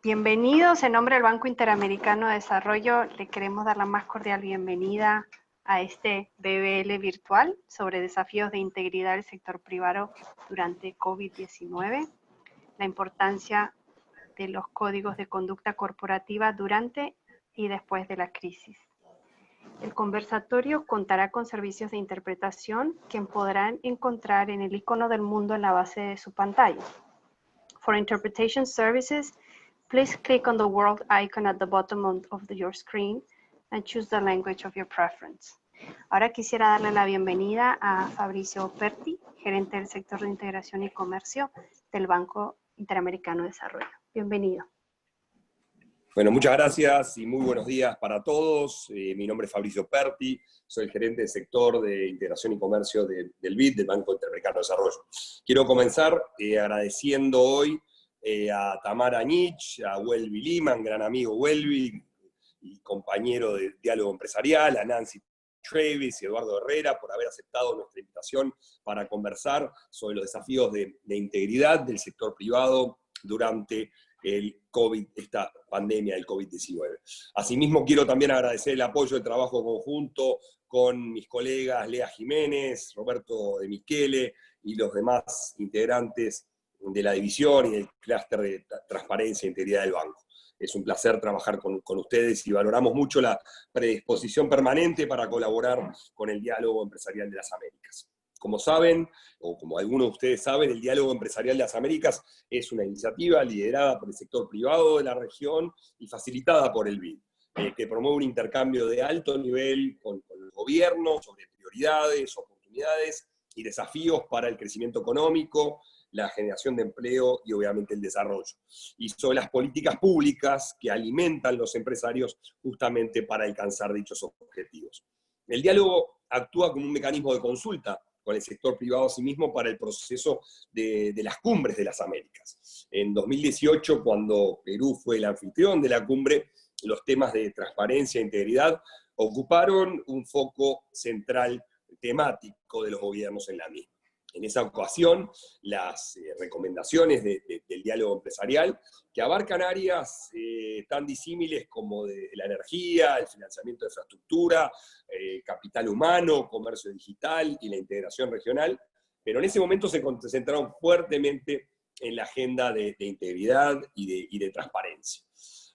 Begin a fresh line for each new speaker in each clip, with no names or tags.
Bienvenidos. En nombre del Banco Interamericano de Desarrollo, le queremos dar la más cordial bienvenida a este BBL virtual sobre desafíos de integridad del sector privado durante COVID-19, la importancia de los códigos de conducta corporativa durante y después de la crisis. El conversatorio contará con servicios de interpretación que podrán encontrar en el icono del mundo en la base de su pantalla. For interpretation services, please click on the world icon at the bottom of your screen and choose the language of your preference. Ahora quisiera darle la bienvenida a Fabricio Perti, gerente del sector de integración y comercio del Banco Interamericano de Desarrollo. Bienvenido.
Bueno, muchas gracias y muy buenos días para todos. Mi nombre es Fabricio Perti, soy el gerente del sector de integración y comercio del BID, del Banco Interamericano de Desarrollo. Quiero comenzar agradeciendo hoy a Tamara Nich, a Welby Liman, gran amigo Welby y compañero de diálogo empresarial, a Nancy Travis y Eduardo Herrera por haber aceptado nuestra invitación para conversar sobre los desafíos de integridad del sector privado durante el COVID, esta pandemia del COVID-19. Asimismo, quiero también agradecer el apoyo del trabajo conjunto con mis colegas Lea Jiménez, Roberto de Michele y los demás integrantes de la división y del clúster de transparencia e integridad del banco. Es un placer trabajar con ustedes y valoramos mucho la predisposición permanente para colaborar con el diálogo empresarial de las Américas. Como saben, o como algunos de ustedes saben, el Diálogo Empresarial de las Américas es una iniciativa liderada por el sector privado de la región y facilitada por el BID, que promueve un intercambio de alto nivel con el gobierno sobre prioridades, oportunidades y desafíos para el crecimiento económico, la generación de empleo y obviamente el desarrollo. Y sobre las políticas públicas que alimentan los empresarios justamente para alcanzar dichos objetivos. El diálogo actúa como un mecanismo de consulta con el sector privado a sí mismo para el proceso de las cumbres de las Américas. En 2018, cuando Perú fue el anfitrión de la cumbre, los temas de transparencia e integridad ocuparon un foco central temático de los gobiernos en la misma. En esa ocasión, las recomendaciones del diálogo empresarial, que abarcan áreas tan disímiles como de la energía, el financiamiento de infraestructura, capital humano, comercio digital y la integración regional, pero en ese momento se concentraron fuertemente en la agenda de integridad y de transparencia.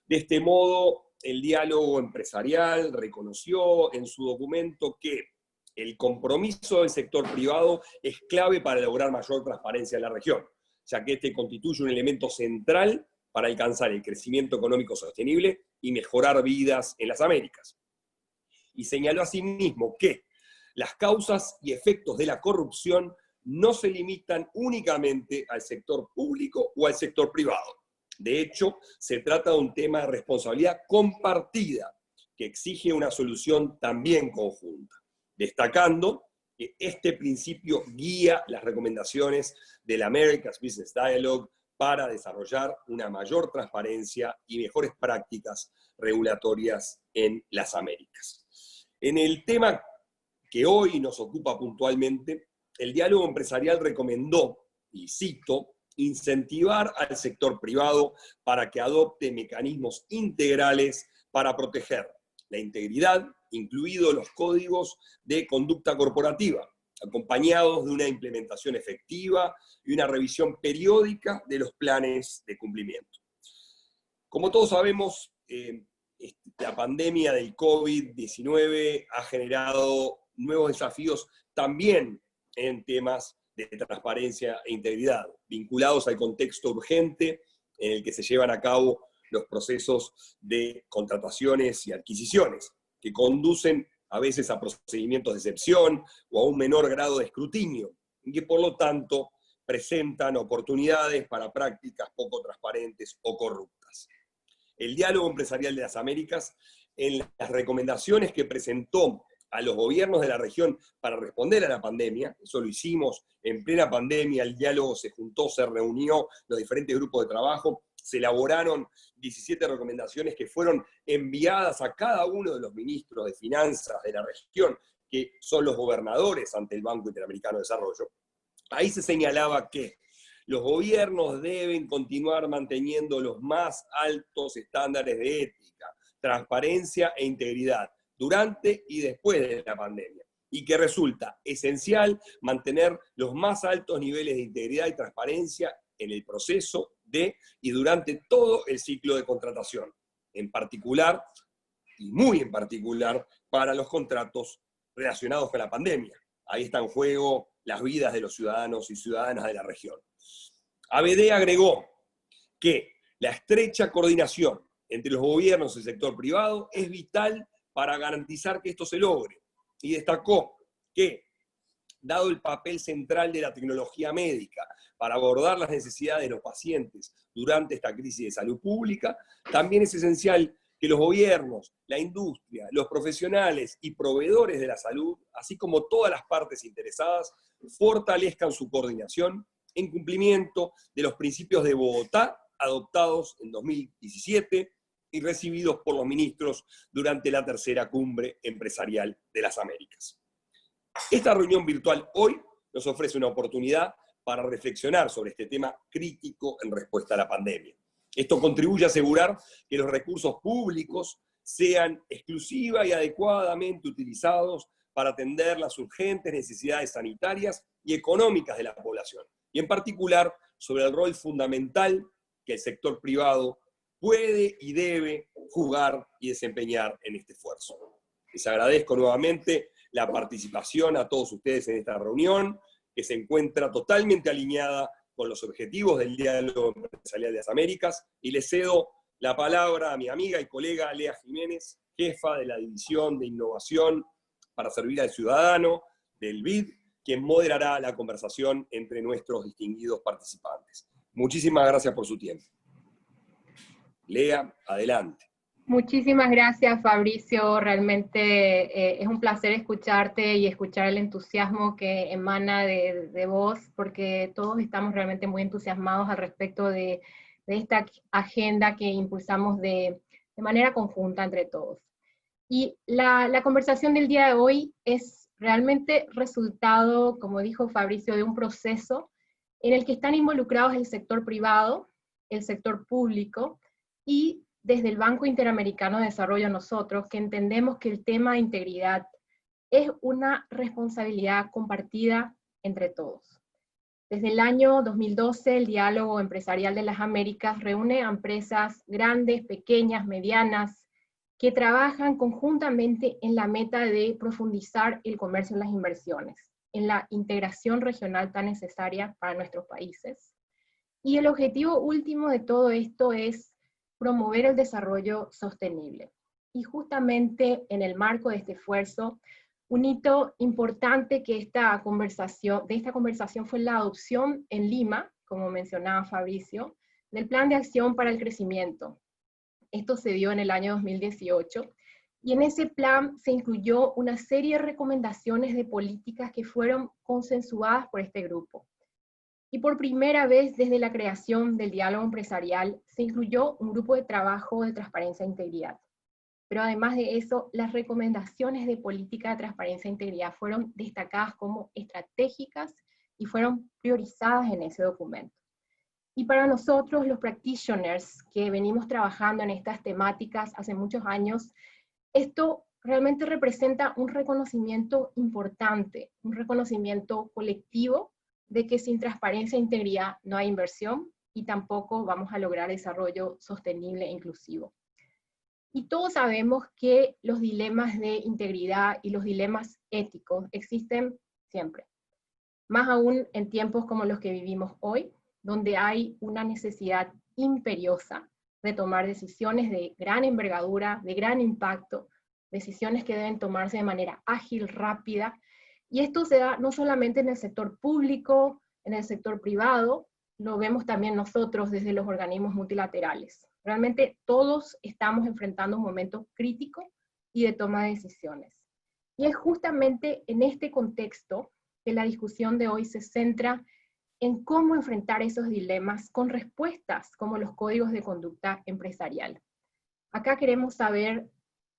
De este modo, el diálogo empresarial reconoció en su documento que el compromiso del sector privado es clave para lograr mayor transparencia en la región, ya que este constituye un elemento central para alcanzar el crecimiento económico sostenible y mejorar vidas en las Américas. Y señaló asimismo que las causas y efectos de la corrupción no se limitan únicamente al sector público o al sector privado. De hecho, se trata de un tema de responsabilidad compartida que exige una solución también conjunta, destacando que este principio guía las recomendaciones del America's Business Dialogue para desarrollar una mayor transparencia y mejores prácticas regulatorias en las Américas. En el tema que hoy nos ocupa puntualmente, el diálogo empresarial recomendó, y cito, incentivar al sector privado para que adopte mecanismos integrales para proteger la integridad, incluidos los códigos de conducta corporativa, acompañados de una implementación efectiva y una revisión periódica de los planes de cumplimiento. Como todos sabemos, la pandemia del COVID-19 ha generado nuevos desafíos también en temas de transparencia e integridad, vinculados al contexto urgente en el que se llevan a cabo los procesos de contrataciones y adquisiciones, que conducen a veces a procedimientos de excepción o a un menor grado de escrutinio, y que por lo tanto presentan oportunidades para prácticas poco transparentes o corruptas. El diálogo empresarial de las Américas, en las recomendaciones que presentó a los gobiernos de la región para responder a la pandemia, eso lo hicimos en plena pandemia, el diálogo se juntó, se reunió, los diferentes grupos de trabajo, se elaboraron 17 recomendaciones que fueron enviadas a cada uno de los ministros de finanzas de la región, que son los gobernadores ante el Banco Interamericano de Desarrollo. Ahí se señalaba que Los gobiernos deben continuar manteniendo los más altos estándares de ética, transparencia e integridad durante y después de la pandemia, y que resulta esencial mantener los más altos niveles de integridad y transparencia en el proceso de y durante todo el ciclo de contratación, en particular, y muy en particular, para los contratos relacionados con la pandemia. Ahí está en juego las vidas de los ciudadanos y ciudadanas de la región. ABD agregó que la estrecha coordinación entre los gobiernos y el sector privado es vital para garantizar que esto se logre, y destacó que, dado el papel central de la tecnología médica para abordar las necesidades de los pacientes durante esta crisis de salud pública, también es esencial que los gobiernos, la industria, los profesionales y proveedores de la salud, así como todas las partes interesadas, fortalezcan su coordinación en cumplimiento de los principios de Bogotá, adoptados en 2017 y recibidos por los ministros durante la tercera cumbre empresarial de las Américas. Esta reunión virtual hoy nos ofrece una oportunidad para reflexionar sobre este tema crítico en respuesta a la pandemia. Esto contribuye a asegurar que los recursos públicos sean exclusiva y adecuadamente utilizados para atender las urgentes necesidades sanitarias y económicas de la población, y en particular sobre el rol fundamental que el sector privado puede y debe jugar y desempeñar en este esfuerzo. Les agradezco nuevamente la participación a todos ustedes en esta reunión, que se encuentra totalmente alineada con los objetivos del Diálogo Empresarial de las Américas, y le cedo la palabra a mi amiga y colega Lea Jiménez, jefa de la División de Innovación para Servir al Ciudadano del BID, quien moderará la conversación entre nuestros distinguidos participantes. Muchísimas gracias por su tiempo. Lea, adelante.
Muchísimas gracias, Fabricio. Realmente es un placer escucharte y escuchar el entusiasmo que emana de vos, porque todos estamos realmente muy entusiasmados al respecto de esta agenda que impulsamos de manera conjunta entre todos. Y la conversación del día de hoy es realmente resultado, como dijo Fabricio, de un proceso en el que están involucrados el sector privado, el sector público, y desde el Banco Interamericano de Desarrollo nosotros, que entendemos que el tema de integridad es una responsabilidad compartida entre todos. Desde el año 2012, el Diálogo Empresarial de las Américas reúne a empresas grandes, pequeñas, medianas, que trabajan conjuntamente en la meta de profundizar el comercio y las inversiones, en la integración regional tan necesaria para nuestros países. Y el objetivo último de todo esto es promover el desarrollo sostenible. Y justamente en el marco de este esfuerzo, un hito importante de esta conversación fue la adopción en Lima, como mencionaba Fabricio, del Plan de Acción para el Crecimiento. Esto se dio en el año 2018, y en ese plan se incluyó una serie de recomendaciones de políticas que fueron consensuadas por este grupo. Y por primera vez desde la creación del diálogo empresarial se incluyó un grupo de trabajo de transparencia e integridad. Pero además de eso, las recomendaciones de política de transparencia e integridad fueron destacadas como estratégicas y fueron priorizadas en ese documento. Y para nosotros, los practitioners que venimos trabajando en estas temáticas hace muchos años, esto realmente representa un reconocimiento importante, un reconocimiento colectivo de que sin transparencia e integridad no hay inversión y tampoco vamos a lograr desarrollo sostenible e inclusivo. Y todos sabemos que los dilemas de integridad y los dilemas éticos existen siempre. Más aún en tiempos como los que vivimos hoy, donde hay una necesidad imperiosa de tomar decisiones de gran envergadura, de gran impacto, decisiones que deben tomarse de manera ágil, rápida. Y esto se da no solamente en el sector público, en el sector privado, lo vemos también nosotros desde los organismos multilaterales. Realmente todos estamos enfrentando un momento crítico y de toma de decisiones. Y es justamente en este contexto que la discusión de hoy se centra en cómo enfrentar esos dilemas con respuestas como los códigos de conducta empresarial. Acá queremos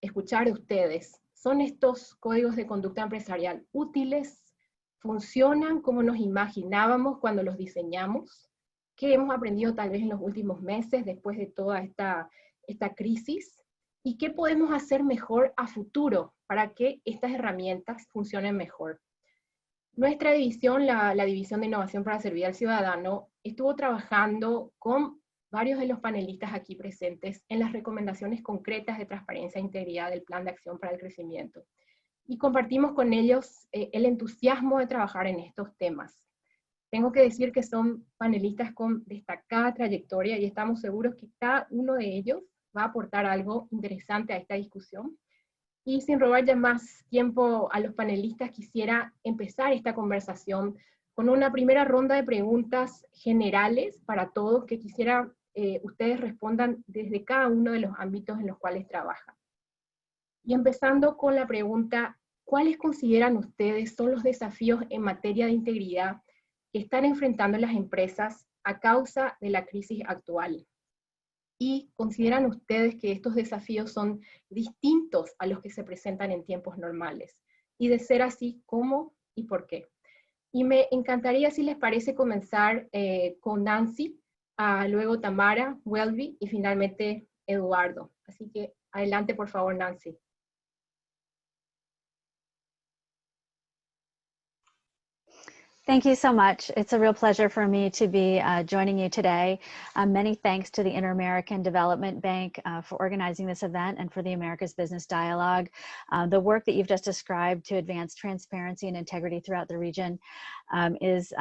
escuchar de ustedes. ¿Son estos códigos de conducta empresarial útiles? ¿Funcionan como nos imaginábamos cuando los diseñamos? qué hemos aprendido tal vez en los últimos meses después de toda esta crisis, y qué podemos hacer mejor a futuro para que estas herramientas funcionen mejor. Nuestra división, la División de Innovación para Servir al Ciudadano, estuvo trabajando con varios de los panelistas aquí presentes en las recomendaciones concretas de transparencia e integridad del Plan de Acción para el Crecimiento. Y compartimos con ellos el entusiasmo de trabajar en estos temas. Tengo que decir que son panelistas con destacada trayectoria y estamos seguros que cada uno de ellos va a aportar algo interesante a esta discusión. Y sin robar ya más tiempo a los panelistas, quisiera empezar esta conversación con una primera ronda de preguntas generales para todos, que quisiera ustedes respondan desde cada uno de los ámbitos en los cuales trabajan. Y empezando con la pregunta, ¿cuáles consideran ustedes son los desafíos en materia de integridad que están enfrentando las empresas a causa de la crisis actual? ¿Y consideran ustedes que estos desafíos son distintos a los que se presentan en tiempos normales? Y de ser así, ¿cómo y por qué? Y me encantaría, si les parece, comenzar con Nancy, luego Tamara, Welby y finalmente Eduardo. Así que adelante, por favor, Nancy.
Thank you so much. It's a real pleasure for me to be joining you today. Many thanks to the Inter-American Development Bank for organizing this event and for the Americas Business Dialogue. The work that you've just described to advance transparency and integrity throughout the region is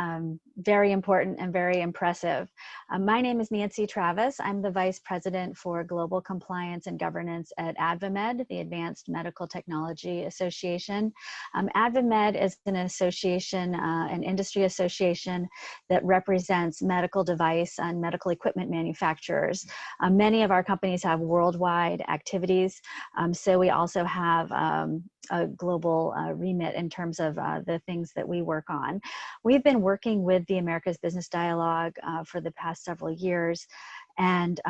very important and very impressive. My name is Nancy Travis. I'm the Vice President for Global Compliance and Governance at AdvaMed, the Advanced Medical Technology Association. AdvaMed is an association, an industry association that represents medical device and medical equipment manufacturers. Many of our companies have worldwide activities, so we also have a global remit in terms of the things that we work on. We've been working with the Americas Business Dialogue for the past several years, and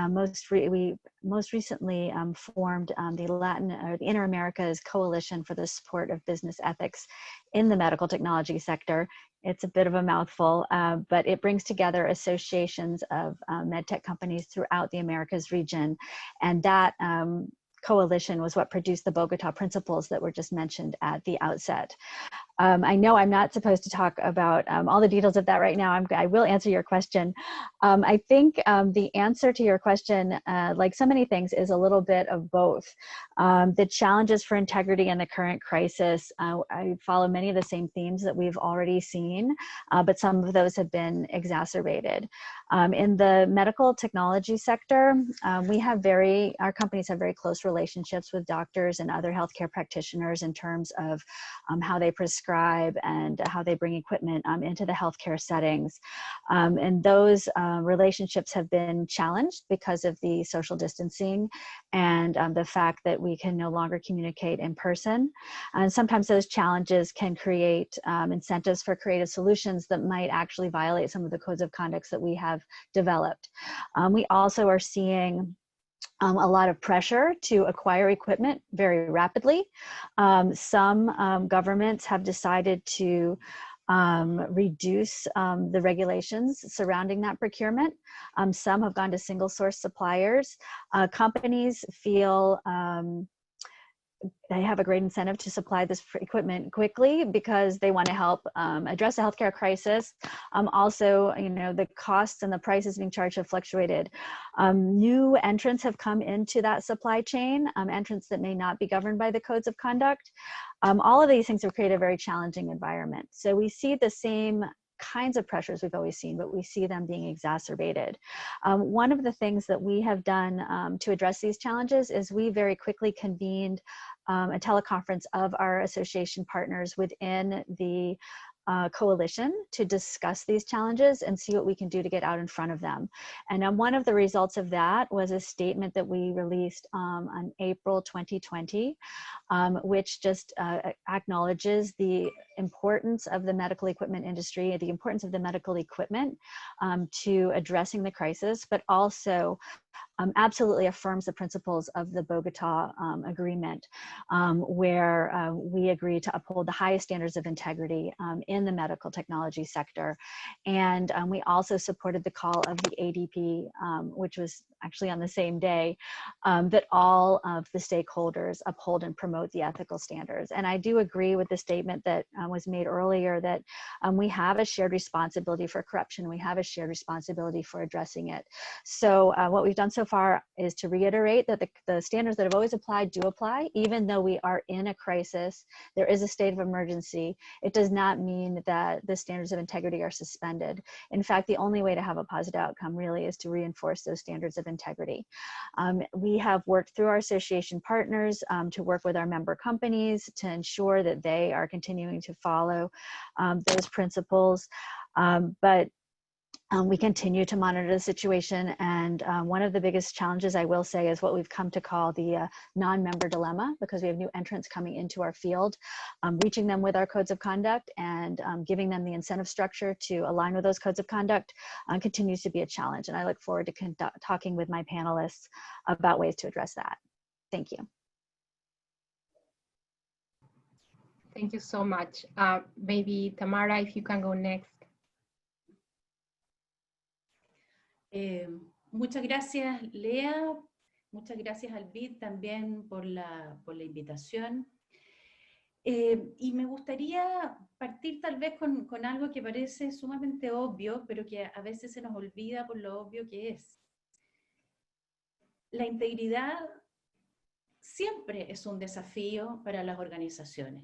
we most recently formed the Inter-Americas Coalition for the Support of Business Ethics in the Medical Technology Sector. It's a bit of a mouthful, but it brings together associations of medtech companies throughout the Americas region, and that coalition was what produced the Bogota Principles that were just mentioned at the outset. I know I'm not supposed to talk about all the details of that right now. I will answer your question. I think the answer to your question, like so many things, is a little bit of both. The challenges for integrity in the current crisis, I follow many of the same themes that we've already seen, but some of those have been exacerbated. In the medical technology sector, our companies have very close relationships with doctors and other healthcare practitioners in terms of how they prescribe and how they bring equipment into the healthcare settings. And those relationships have been challenged because of the social distancing and the fact that we can no longer communicate in person. And sometimes those challenges can create incentives for creative solutions that might actually violate some of the codes of conduct that we have developed. We also are seeing a lot of pressure to acquire equipment very rapidly. Some governments have decided to reduce the regulations surrounding that procurement. Some have gone to single source suppliers. Companies feel they have a great incentive to supply this equipment quickly because they want to help address the healthcare crisis. Also, the costs and the prices being charged have fluctuated. New entrants have come into that supply chain, entrants that may not be governed by the codes of conduct. All of these things have created a very challenging environment. So we see the same kinds of pressures we've always seen, but we see them being exacerbated. One of the things that we have done to address these challenges is we very quickly convened a teleconference of our association partners within the coalition to discuss these challenges and see what we can do to get out in front of them. And one of the results of that was a statement that we released on April 2020, which just acknowledges the importance of the medical equipment industry, the importance of the medical equipment to addressing the crisis, but also absolutely affirms the principles of the Bogota Agreement, where we agree to uphold the highest standards of integrity in the medical technology sector. And we also supported the call of the ADP, which was actually on the same day, that all of the stakeholders uphold and promote the ethical standards. And I do agree with the statement that was made earlier that we have a shared responsibility for corruption. We have a shared responsibility for addressing it. So what we've done so far is to reiterate that the standards that have always applied do apply, even though we are in a crisis, there is a state of emergency. It does not mean that the standards of integrity are suspended. In fact, the only way to have a positive outcome really is to reinforce those standards of integrity. We have worked through our association partners to work with our member companies to ensure that they are continuing to follow those principles. But we continue to monitor the situation, and one of the biggest challenges, I will say, is what we've come to call the non-member dilemma, because we have new entrants coming into our field. Reaching them with our codes of conduct and giving them the incentive structure to align with those codes of conduct continues to be a challenge, and I look forward to talking with my panelists about ways to address that. Thank you.
Thank you so much. Maybe Tamara, if you can go next.
Muchas gracias, Lea. Muchas gracias al BID también por la invitación. Y me gustaría partir tal vez con algo que parece sumamente obvio, pero que a veces se nos olvida por lo obvio que es. La integridad siempre es un desafío para las organizaciones.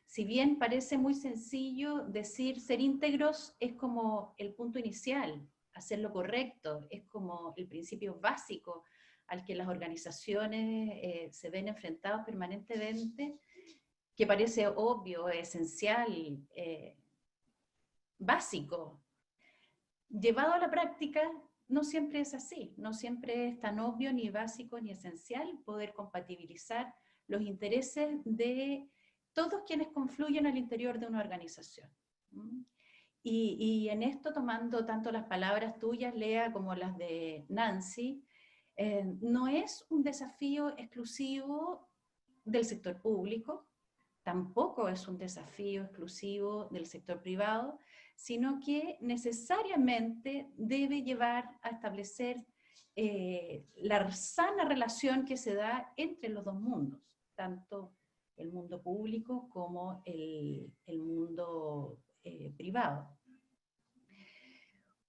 Si bien parece muy sencillo decir ser íntegros es como el punto inicial, hacer lo correcto, es como el principio básico al que las organizaciones se ven enfrentadas permanentemente, que parece obvio, esencial, básico. Llevado a la práctica, no siempre es así, no siempre es tan obvio, ni básico, ni esencial poder compatibilizar los intereses de todos quienes confluyen al interior de una organización. Y en esto, tomando tanto las palabras tuyas, Lea, como las de Nancy, no es un desafío exclusivo del sector público, tampoco es un desafío exclusivo del sector privado, sino que necesariamente debe llevar a establecer la sana relación que se da entre los dos mundos, tanto el mundo público como el mundo privado.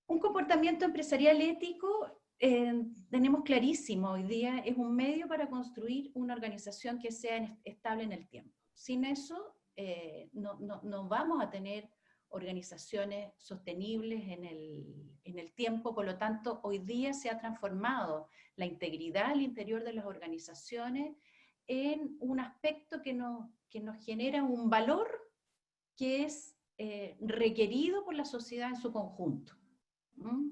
Un comportamiento empresarial ético tenemos clarísimo hoy día, es un medio para construir una organización que sea estable en el tiempo. Sin eso no vamos a tener organizaciones sostenibles en el tiempo, por lo tanto hoy día se ha transformado la integridad al interior de las organizaciones en un aspecto que nos genera un valor que es requerido por la sociedad en su conjunto.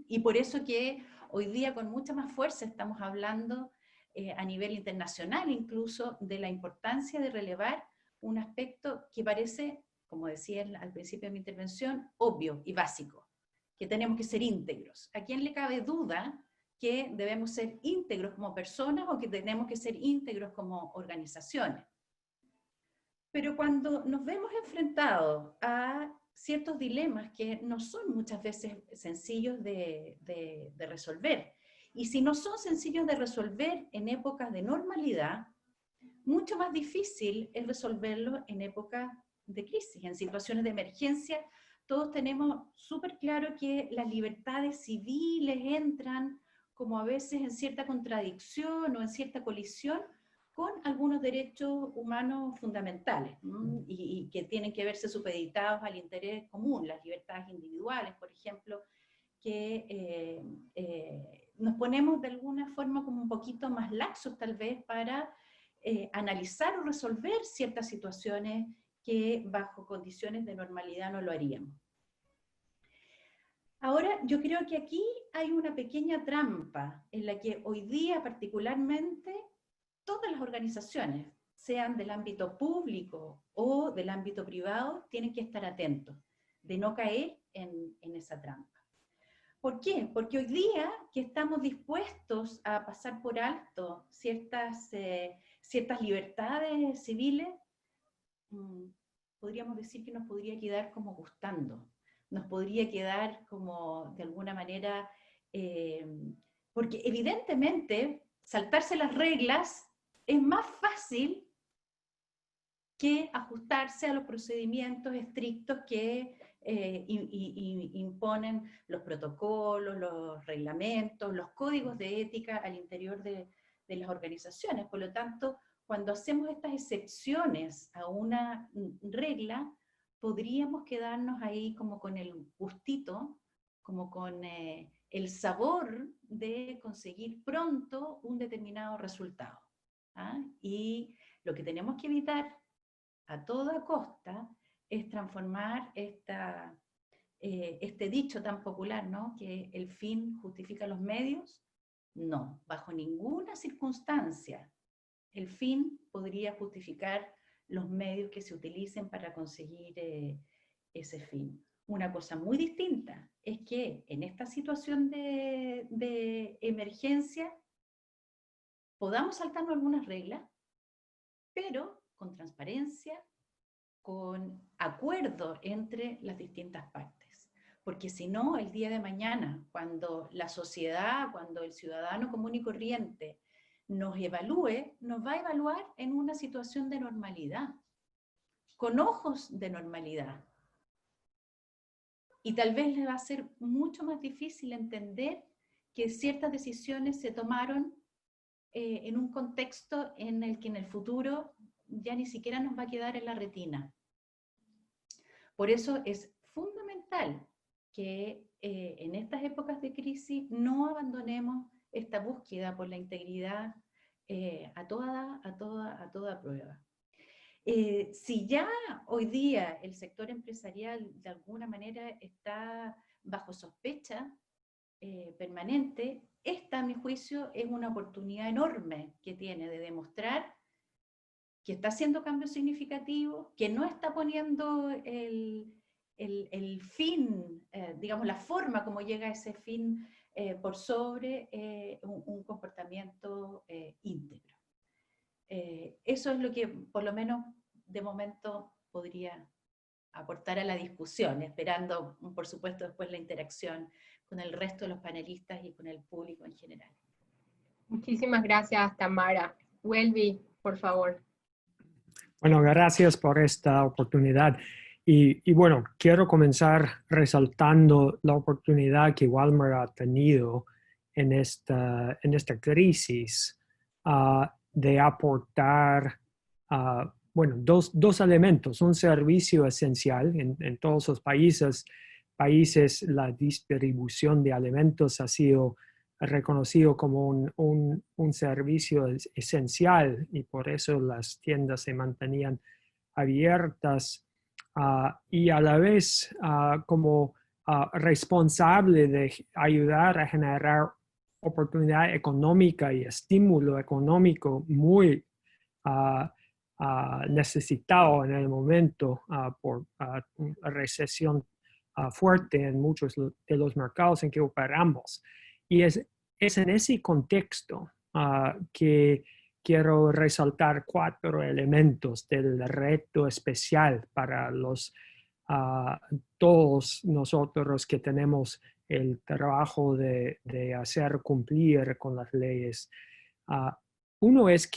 Y por eso que hoy día con mucha más fuerza estamos hablando a nivel internacional incluso de la importancia de relevar un aspecto que parece, como decía al principio de mi intervención, obvio y básico, que tenemos que ser íntegros. ¿A quién le cabe duda que debemos ser íntegros como personas o que tenemos que ser íntegros como organizaciones? Pero cuando nos vemos enfrentados a ciertos dilemas que no son muchas veces sencillos de resolver, y si no son sencillos de resolver en épocas de normalidad, mucho más difícil es resolverlo en épocas de crisis, en situaciones de emergencia. Todos tenemos súper claro que las libertades civiles entran como a veces en cierta contradicción o en cierta colisión con algunos derechos humanos fundamentales y que tienen que verse supeditados al interés común, las libertades individuales, por ejemplo, que nos ponemos de alguna forma como un poquito más laxos tal vez para analizar o resolver ciertas situaciones que bajo condiciones de normalidad no lo haríamos. Ahora, yo creo que aquí hay una pequeña trampa en la que hoy día particularmente todas las organizaciones, sean del ámbito público o del ámbito privado, tienen que estar atentos de no caer en esa trampa. ¿Por qué? Porque hoy día que estamos dispuestos a pasar por alto ciertas libertades civiles, podríamos decir que nos podría quedar como gustando, nos podría quedar como de alguna manera, porque evidentemente saltarse las reglas es más fácil que ajustarse a los procedimientos estrictos que imponen los protocolos, los reglamentos, los códigos de ética al interior de las organizaciones. Por lo tanto, cuando hacemos estas excepciones a una regla, podríamos quedarnos ahí como con el gustito, como con el sabor de conseguir pronto un determinado resultado. ¿Ah? Y lo que tenemos que evitar a toda costa es transformar este dicho tan popular, ¿no? Que el fin justifica los medios. No, bajo ninguna circunstancia el fin podría justificar los medios que se utilicen para conseguir ese fin. Una cosa muy distinta es que en esta situación de emergencia podamos saltarnos algunas reglas, pero con transparencia, con acuerdo entre las distintas partes. Porque si no, el día de mañana, cuando la sociedad, cuando el ciudadano común y corriente nos evalúe, nos va a evaluar en una situación de normalidad, con ojos de normalidad. Y tal vez le va a ser mucho más difícil entender que ciertas decisiones se tomaron en un contexto en el que en el futuro ya ni siquiera nos va a quedar en la retina. Por eso es fundamental que en estas épocas de crisis no abandonemos esta búsqueda por la integridad a toda prueba. Si ya hoy día el sector empresarial de alguna manera está bajo sospecha permanente, esta, a mi juicio, es una oportunidad enorme que tiene de demostrar que está haciendo cambios significativos, que no está poniendo el fin, digamos, la forma como llega a ese fin por sobre un comportamiento íntegro. Eso es lo que, por lo menos, de momento podría aportar a la discusión, esperando, por supuesto, después la interacción con el resto de los panelistas y con el público en general.
Muchísimas gracias, Tamara. Welby, por favor.
Bueno, gracias por esta oportunidad. Y bueno, quiero comenzar resaltando la oportunidad que Walmart ha tenido en esta crisis de aportar, bueno, dos elementos. Un servicio esencial en todos los países. La distribución de alimentos ha sido reconocido como un servicio esencial y por eso las tiendas se mantenían abiertas y a la vez como responsable de ayudar a generar oportunidad económica y estímulo económico muy necesitado en el momento por una recesión fuerte en muchos de los mercados en que operamos. Y es en ese contexto que quiero resaltar 4 elementos del reto especial para todos nosotros que tenemos el trabajo de hacer cumplir con las leyes. Uno es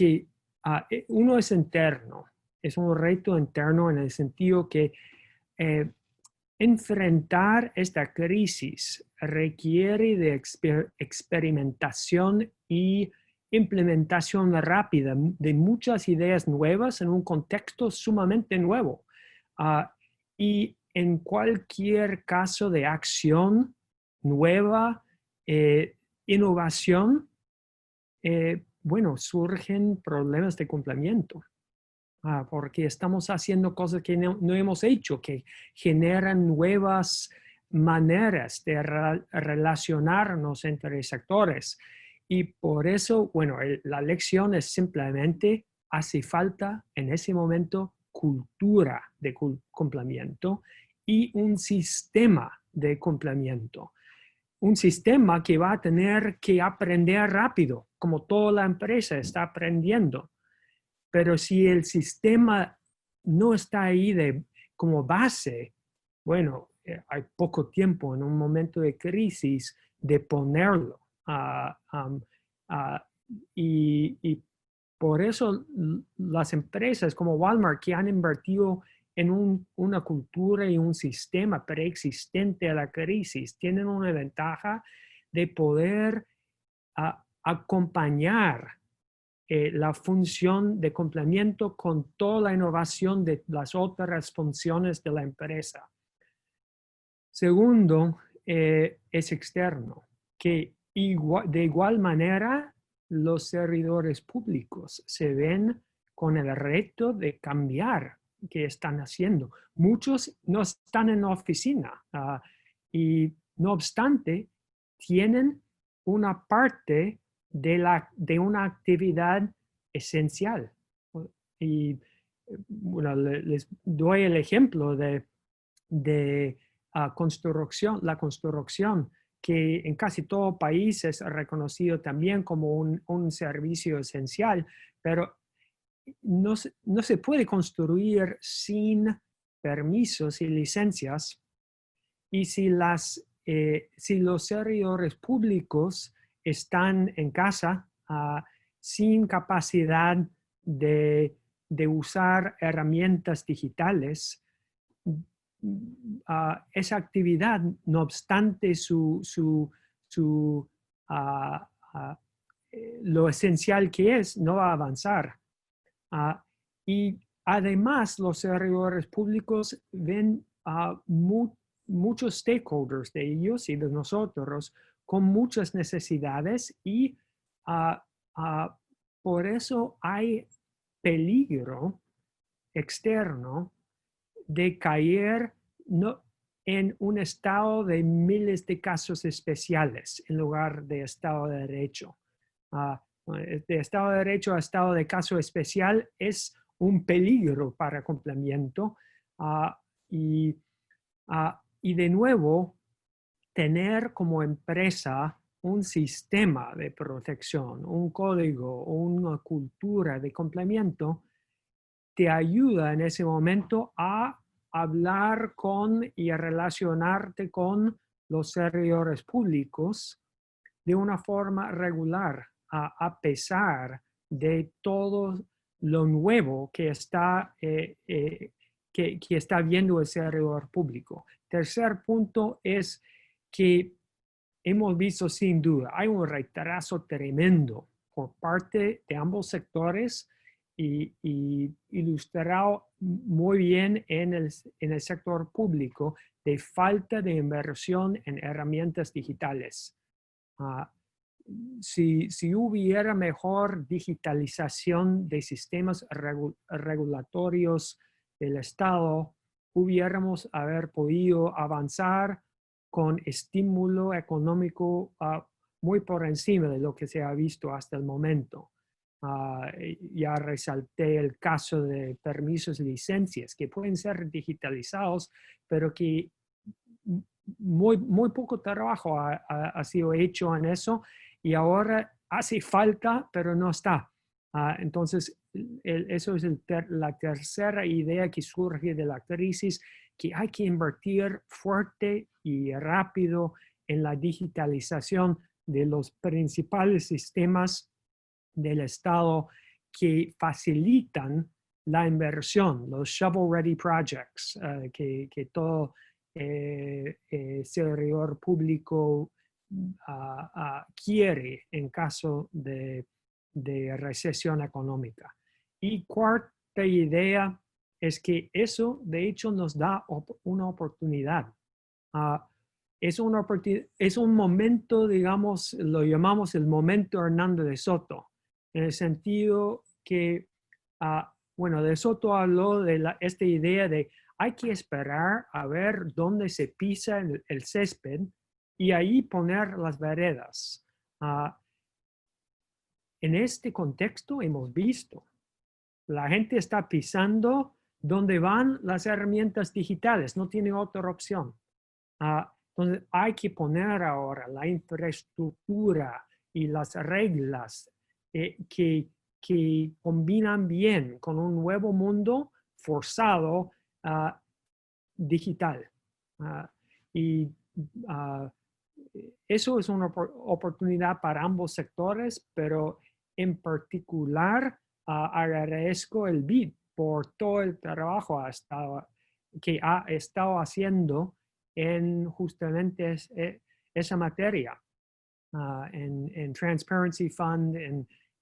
interno, es un reto interno en el sentido que enfrentar esta crisis requiere de experimentación y implementación rápida de muchas ideas nuevas en un contexto sumamente nuevo. Y en cualquier caso de acción nueva, innovación, bueno, surgen problemas de cumplimiento. Porque estamos haciendo cosas que no hemos hecho, que generan nuevas maneras de relacionarnos entre sectores. Y por eso, bueno, la lección es simplemente, hace falta en ese momento cultura de cumplimiento y un sistema de cumplimiento. un sistema que va a tener que aprender rápido, como toda la empresa está aprendiendo. Pero si el sistema no está ahí como base, bueno, hay poco tiempo en un momento de crisis de ponerlo. Y por eso las empresas como Walmart, que han invertido en una cultura y un sistema preexistente a la crisis, tienen una ventaja de poder acompañar la función de complemento con toda la innovación de las otras funciones de la empresa. Segundo, es externo, que de igual manera los servidores públicos se ven con el reto de cambiar que están haciendo. Muchos no están en la oficina y no obstante tienen una parte de una actividad esencial. Y bueno, les doy el ejemplo de construcción, la construcción, que en casi todo país es reconocido también como un servicio esencial, pero no se puede construir sin permisos y licencias. Y si los servidores públicos están en casa sin capacidad de usar herramientas digitales, esa actividad, no obstante lo esencial que es, no va a avanzar. Y además los servidores públicos ven muchos stakeholders de ellos y de nosotros con muchas necesidades y por eso hay peligro externo de caer en un estado de miles de casos especiales en lugar de Estado de Derecho. De Estado de Derecho a Estado de caso especial es un peligro para complemento y de nuevo tener como empresa un sistema de protección, un código, una cultura de complemento te ayuda en ese momento a hablar con y a relacionarte con los servidores públicos de una forma regular, a pesar de todo lo nuevo que está viendo el servidor público. Tercer punto es que hemos visto sin duda, hay un retraso tremendo por parte de ambos sectores y ilustrado muy bien en el sector público de falta de inversión en herramientas digitales. Si hubiera mejor digitalización de sistemas regulatorios del Estado, hubiéramos haber podido avanzar con estímulo económico muy por encima de lo que se ha visto hasta el momento. Ya resalté el caso de permisos y licencias que pueden ser digitalizados, pero que muy poco trabajo ha sido hecho en eso y ahora hace falta, pero no está. Entonces, eso es la tercera idea que surge de la crisis, que hay que invertir fuerte y rápido en la digitalización de los principales sistemas del Estado que facilitan la inversión, los shovel-ready projects, que todo servidor público quiere en caso de recesión económica. Y cuarta idea es que eso, de hecho, nos da una oportunidad. Es un momento, digamos, lo llamamos el momento Hernando de Soto, en el sentido que, bueno, de Soto habló de esta idea de hay que esperar a ver dónde se pisa el césped y ahí poner las veredas. En este contexto hemos visto, la gente está pisando donde van las herramientas digitales, no tiene otra opción. Entonces hay que poner ahora la infraestructura y las reglas que combinan bien con un nuevo mundo forzado digital. Y eso es una oportunidad para ambos sectores, pero en particular agradezco el BID por todo el trabajo que ha estado haciendo en justamente esa materia, en Transparency Fund,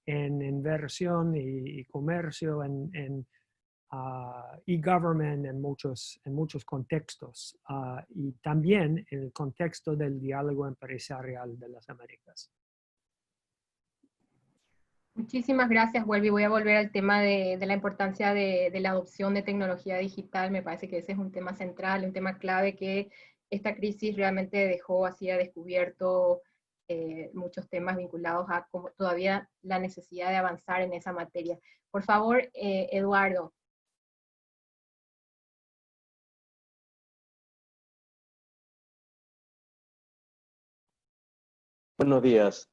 en inversión y comercio, en e-government en muchos contextos, y también en el contexto del diálogo empresarial de las Américas.
Muchísimas gracias, Welby. Voy a volver al tema de la importancia de la adopción de tecnología digital. Me parece que ese es un tema central, un tema clave que esta crisis realmente dejó así a descubierto muchos temas vinculados a como todavía la necesidad de avanzar en esa materia. Por favor, Eduardo.
Buenos días.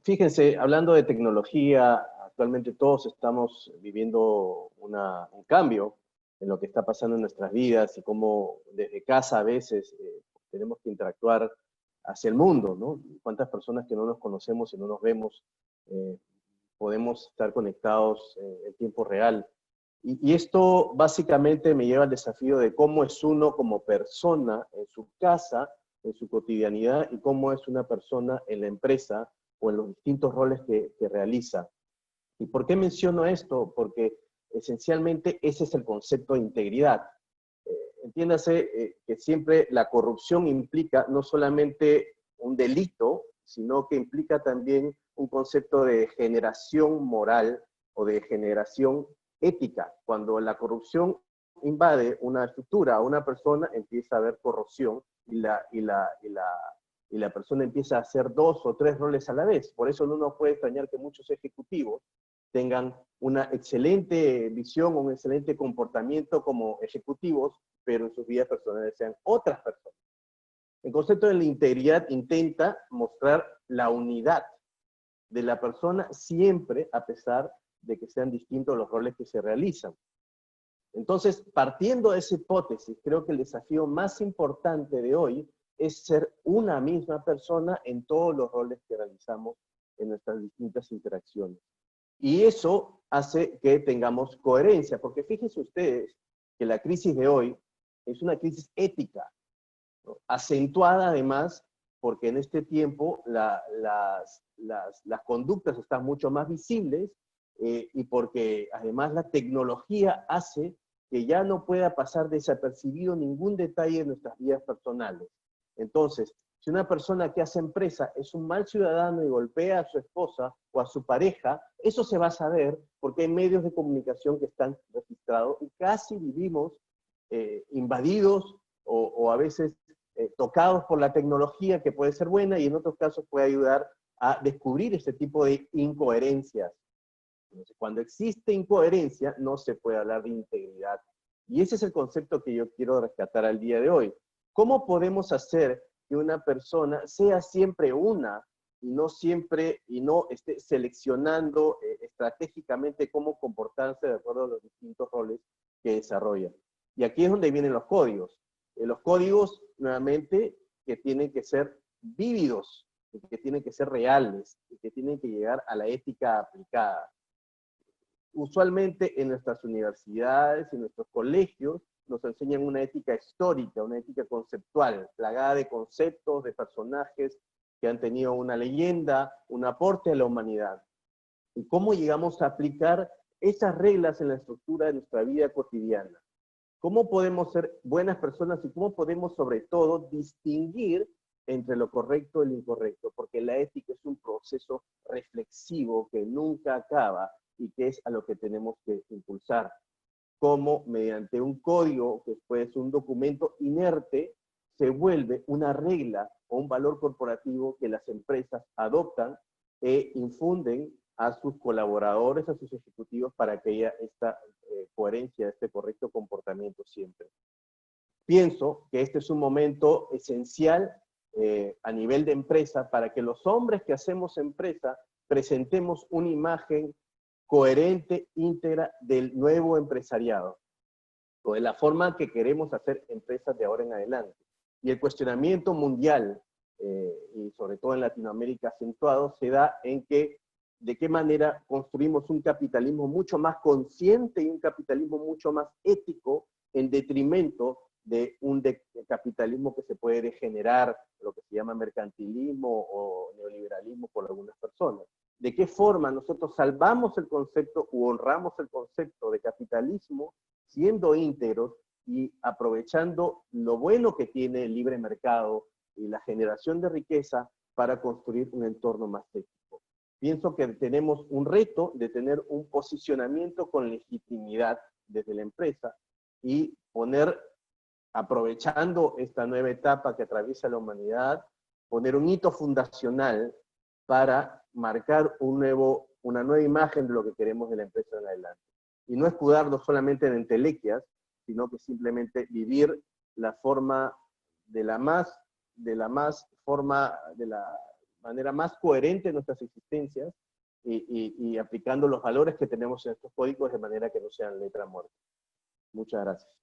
Fíjense, hablando de tecnología, actualmente todos estamos viviendo un cambio en lo que está pasando en nuestras vidas y cómo desde casa a veces tenemos que interactuar hacia el mundo, ¿no? Cuántas personas que no nos conocemos y no nos vemos podemos estar conectados en tiempo real. Y esto básicamente me lleva al desafío de cómo es uno como persona en su casa, en su cotidianidad, y cómo es una persona en la empresa o en los distintos roles que realiza. ¿Y por qué menciono esto? Porque esencialmente ese es el concepto de integridad. Entiéndase que siempre la corrupción implica no solamente un delito, sino que implica también un concepto de generación moral o de generación ética. Cuando la corrupción invade una estructura o una persona, empieza a haber corrosión y la persona empieza a hacer 2 o 3 roles a la vez. Por eso no nos puede extrañar que muchos ejecutivos tengan una excelente visión o un excelente comportamiento como ejecutivos, pero en sus vidas personales sean otras personas. El concepto de la integridad intenta mostrar la unidad de la persona siempre, a pesar de que sean distintos los roles que se realizan. Entonces, partiendo de esa hipótesis, creo que el desafío más importante de hoy es ser una misma persona en todos los roles que realizamos en nuestras distintas interacciones. Y eso hace que tengamos coherencia, porque fíjense ustedes que la crisis de hoy es una crisis ética, ¿no? Acentuada además porque en este tiempo las conductas están mucho más visibles y porque además la tecnología hace que ya no pueda pasar desapercibido ningún detalle de nuestras vidas personales. Entonces, si una persona que hace empresa es un mal ciudadano y golpea a su esposa o a su pareja, eso se va a saber porque hay medios de comunicación que están registrados y casi vivimos invadidos o a veces tocados por la tecnología, que puede ser buena y en otros casos puede ayudar a descubrir este tipo de incoherencias. Entonces, cuando existe incoherencia, no se puede hablar de integridad. Y ese es el concepto que yo quiero rescatar al día de hoy. ¿Cómo podemos hacer que una persona sea siempre una y no esté seleccionando estratégicamente cómo comportarse de acuerdo a los distintos roles que desarrolla? Y aquí es donde vienen los códigos. Los códigos, nuevamente, que tienen que ser vívidos, que tienen que ser reales, que tienen que llegar a la ética aplicada. Usualmente en nuestras universidades, en nuestros colegios, nos enseñan una ética histórica, una ética conceptual, plagada de conceptos, de personajes que han tenido una leyenda, un aporte a la humanidad. ¿Y cómo llegamos a aplicar esas reglas en la estructura de nuestra vida cotidiana? ¿Cómo podemos ser buenas personas y cómo podemos, sobre todo, distinguir entre lo correcto y lo incorrecto? Porque la ética es un proceso reflexivo que nunca acaba y que es a lo que tenemos que impulsar. Cómo mediante un código, que puede ser un documento inerte, se vuelve una regla o un valor corporativo que las empresas adoptan e infunden a sus colaboradores, a sus ejecutivos, para que haya esta coherencia, este correcto comportamiento siempre. pienso que este es un momento esencial a nivel de empresa para que los hombres que hacemos empresa presentemos una imagen coherente, íntegra del nuevo empresariado, o de la forma que queremos hacer empresas de ahora en adelante. Y el cuestionamiento mundial, y sobre todo en Latinoamérica acentuado, se da en que de qué manera construimos un capitalismo mucho más consciente y un capitalismo mucho más ético en detrimento de un capitalismo que se puede degenerar, lo que se llama mercantilismo o neoliberalismo por algunas personas. ¿De qué forma nosotros salvamos el concepto u honramos el concepto de capitalismo siendo íntegros y aprovechando lo bueno que tiene el libre mercado y la generación de riqueza para construir un entorno más ético? Pienso que tenemos un reto de tener un posicionamiento con legitimidad desde la empresa y poner, aprovechando esta nueva etapa que atraviesa la humanidad, poner un hito fundacional para marcar una nueva imagen de lo que queremos de la empresa en adelante. Y no escudarnos solamente en entelequias, sino que simplemente vivir la forma de la manera más coherente de nuestras existencias y aplicando los valores que tenemos en estos códigos de manera que no sean letra muerta. Muchas gracias.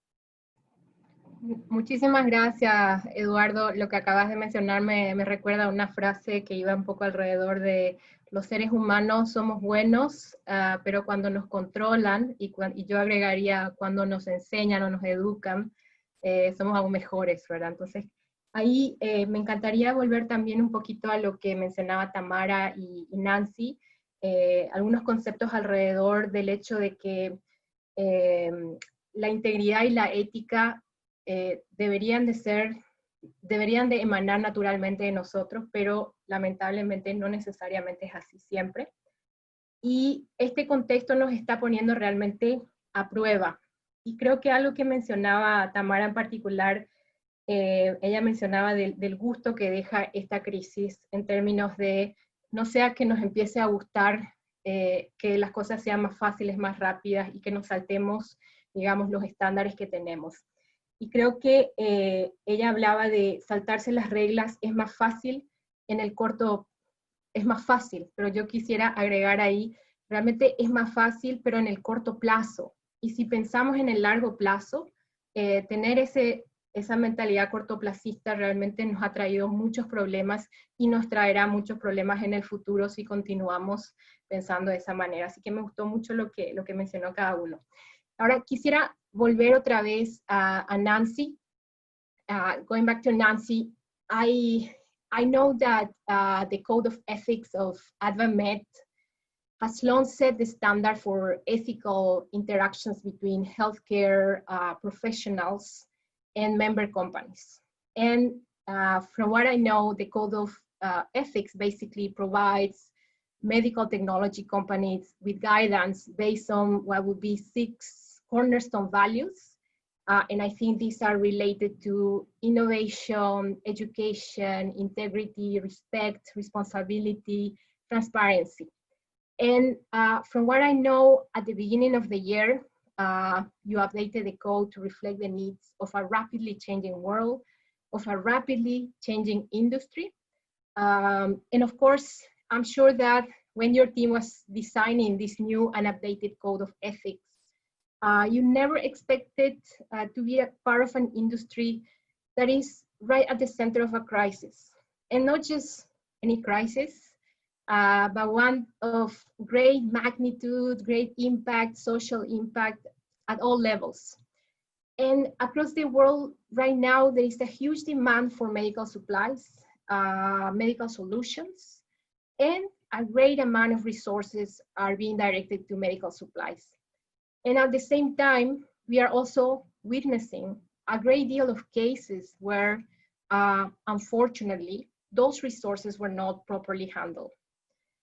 Muchísimas gracias, Eduardo. Lo que acabas de mencionar me recuerda a una frase que iba un poco alrededor de los seres humanos somos buenos, pero cuando nos controlan, y yo agregaría cuando nos enseñan o nos educan, somos aún mejores, ¿verdad? Entonces, ahí me encantaría volver también un poquito a lo que mencionaba Tamara y Nancy, algunos conceptos alrededor del hecho de que la integridad y la ética deberían de emanar naturalmente de nosotros, pero lamentablemente no necesariamente es así siempre. Y este contexto nos está poniendo realmente a prueba. Y creo que algo que mencionaba Tamara en particular, ella mencionaba del gusto que deja esta crisis en términos de, no sea que nos empiece a gustar que las cosas sean más fáciles, más rápidas y que nos saltemos, digamos, los estándares que tenemos. Y creo que ella hablaba de saltarse las reglas es más fácil en el corto, es más fácil, pero yo quisiera agregar ahí, realmente es más fácil, pero en el corto plazo. Y si pensamos en el largo plazo, tener esa mentalidad cortoplacista realmente nos ha traído muchos problemas y nos traerá muchos problemas en el futuro si continuamos pensando de esa manera. Así que me gustó mucho lo que mencionó cada uno. Ahora quisiera volver otra vez a Nancy. Going back to Nancy, I know that the Code of Ethics of AdvaMed has long set the standard for ethical interactions between healthcare professionals and member companies. And from what I know, the Code of Ethics basically provides medical technology companies with guidance based on what would be 6 cornerstone values. And I think these are related to innovation, education, integrity, respect, responsibility, transparency. And from what I know, at the beginning of the year, you updated the code to reflect the needs of a rapidly changing world, of a rapidly changing industry. And of course, I'm sure that when your team was designing this new and updated code of ethics, you never expected to be a part of an industry that is right at the center of a crisis. And not just any crisis, but one of great magnitude, great impact, social impact at all levels. And across the world right now, there is a huge demand for medical supplies, medical solutions, and a great amount of resources are being directed to medical supplies. And at the same time, we are also witnessing a great deal of cases where, unfortunately, those resources were not properly handled.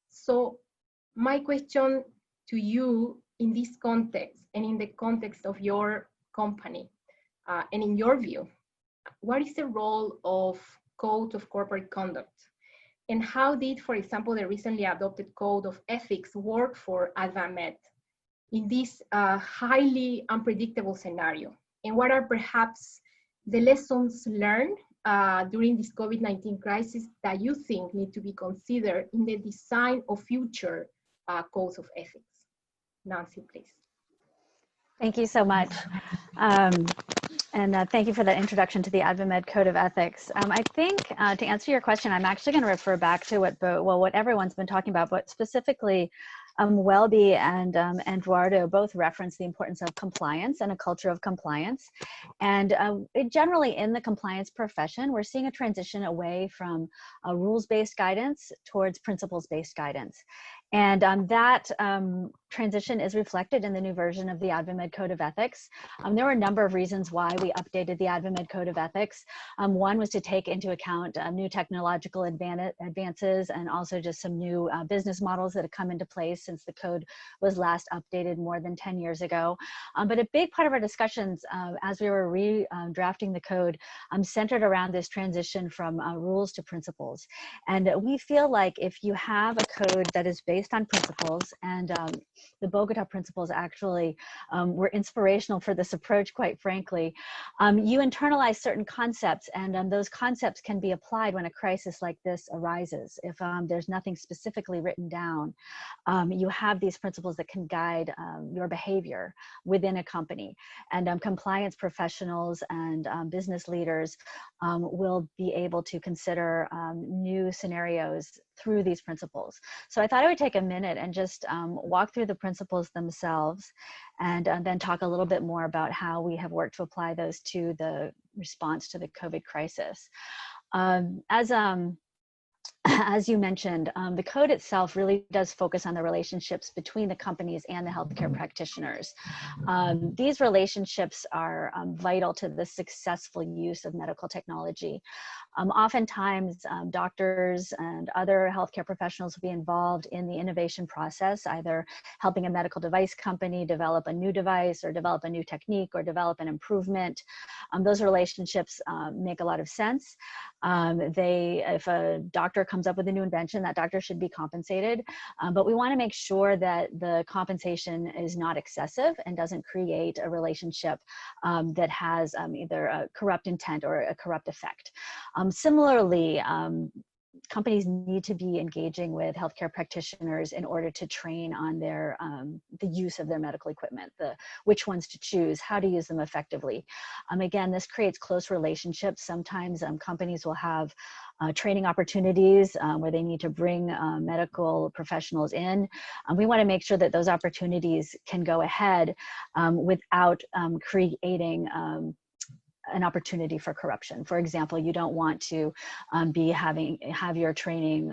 So my question to you in this context and in the context of your company, and in your view, what is the role of Code of Corporate Conduct? And how did, for example, the recently adopted Code of Ethics work for AdvaMed in this highly unpredictable scenario? And what are perhaps the lessons learned during this COVID-19 crisis that you think need to be considered in the design of future codes of ethics. Nancy, please.
Thank you so much. And thank you for that introduction to the AdvaMed Code of Ethics. I think to answer your question, I'm actually going to refer back to what everyone's been talking about, but specifically Welby and Eduardo both referenced the importance of compliance and a culture of compliance. And generally in the compliance profession, we're seeing a transition away from rules-based guidance towards principles-based guidance. And that transition is reflected in the new version of the AdvaMed Code of Ethics. There were a number of reasons why we updated the AdvaMed Code of Ethics. One was to take into account new technological advances and also just some new business models that have come into place since the code was last updated more than 10 years ago. But a big part of our discussions as we were redrafting the code centered around this transition from rules to principles. And we feel like if you have a code that is based on principles, and the Bogota principles actually were inspirational for this approach, quite frankly, you internalize certain concepts, and those concepts can be applied when a crisis like this arises. If there's nothing specifically written down, you have these principles that can guide your behavior within a company. And compliance professionals and business leaders will be able to consider new scenarios through these principles. So I thought I would take a minute and just walk through the principles themselves, and then talk a little bit more about how we have worked to apply those to the response to the COVID crisis. As you mentioned, the code itself really does focus on the relationships between the companies and the healthcare practitioners. These relationships are vital to the successful use of medical technology. Oftentimes, doctors and other healthcare professionals will be involved in the innovation process, either helping a medical device company develop a new device or develop a new technique or develop an improvement. Those relationships make a lot of sense. If a doctor comes up with a new invention, that doctor should be compensated. But we want to make sure that the compensation is not excessive and doesn't create a relationship that has either a corrupt intent or a corrupt effect. Similarly, companies need to be engaging with healthcare practitioners in order to train on their the use of their medical equipment, which ones to choose, how to use them effectively. Again, this creates close relationships. Sometimes companies will have training opportunities where they need to bring medical professionals in. We want to make sure that those opportunities can go ahead without creating an opportunity for corruption. For example, you don't want to have your training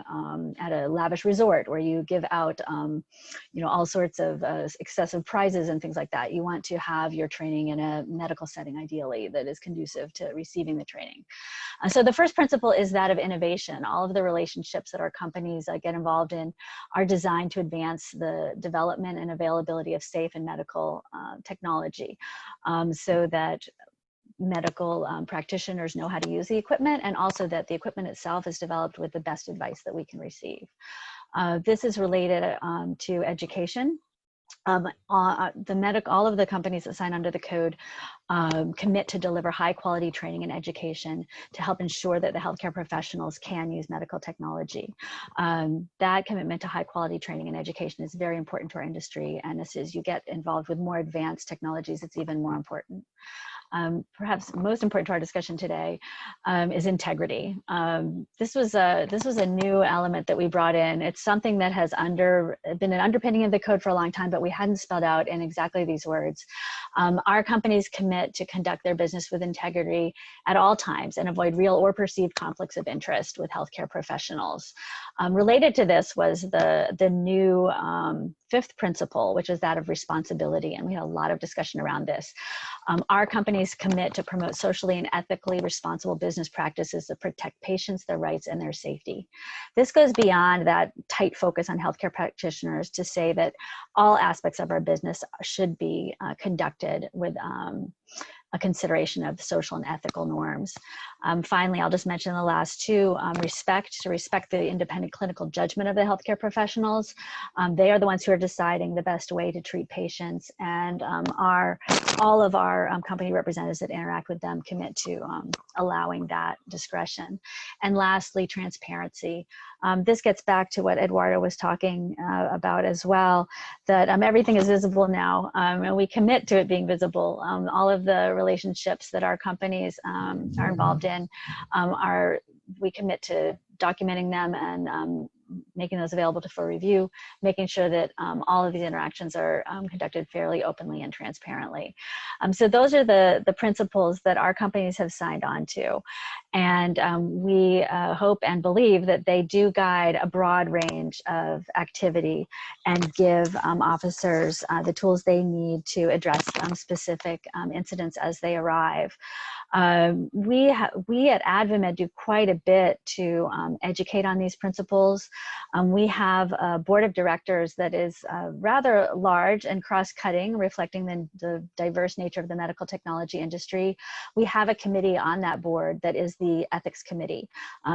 at a lavish resort where you give out all sorts of excessive prizes and things like that. You want to have your training in a medical setting, ideally, that is conducive to receiving the training. So the first principle is that of innovation. All of the relationships that our companies get involved in are designed to advance the development and availability of safe and medical technology, so that medical practitioners know how to use the equipment, and also that the equipment itself is developed with the best advice that we can receive. This is related to education. All of the companies that sign under the code commit to deliver high quality training and education to help ensure that the healthcare professionals can use medical technology. That commitment to high quality training and education is very important to our industry, and as you get involved with more advanced technologies, it's even more important. Perhaps most important to our discussion today is integrity. This was a new element that we brought in. It's something that has been an underpinning of the code for a long time, but we hadn't spelled out in exactly these words. Our companies commit to conduct their business with integrity at all times and avoid real or perceived conflicts of interest with healthcare professionals. Related to this was the new fifth principle, which is that of responsibility, and we had a lot of discussion around this. Our companies commit to promote socially and ethically responsible business practices that protect patients, their rights, and their safety. This goes beyond that tight focus on healthcare practitioners to say that all aspects of our business should be conducted with a consideration of social and ethical norms. Finally, I'll just mention the last two, to respect the independent clinical judgment of the healthcare professionals. They are the ones who are deciding the best way to treat patients, and all of our company representatives that interact with them commit to allowing that discretion. And lastly, transparency. This gets back to what Eduardo was talking about as well, that everything is visible now, and we commit to it being visible. All of the relationships that our companies are involved in, we commit to documenting them and making those available for review, making sure that all of these interactions are conducted fairly, openly, and transparently. So those are the principles that our companies have signed on to. And we hope and believe that they do guide a broad range of activity and give officers the tools they need to address specific incidents as they arrive. We at AdvaMed do quite a bit to educate on these principles. We have a board of directors that is rather large and cross-cutting, reflecting the diverse nature of the medical technology industry. We have a committee on that board that is the ethics committee.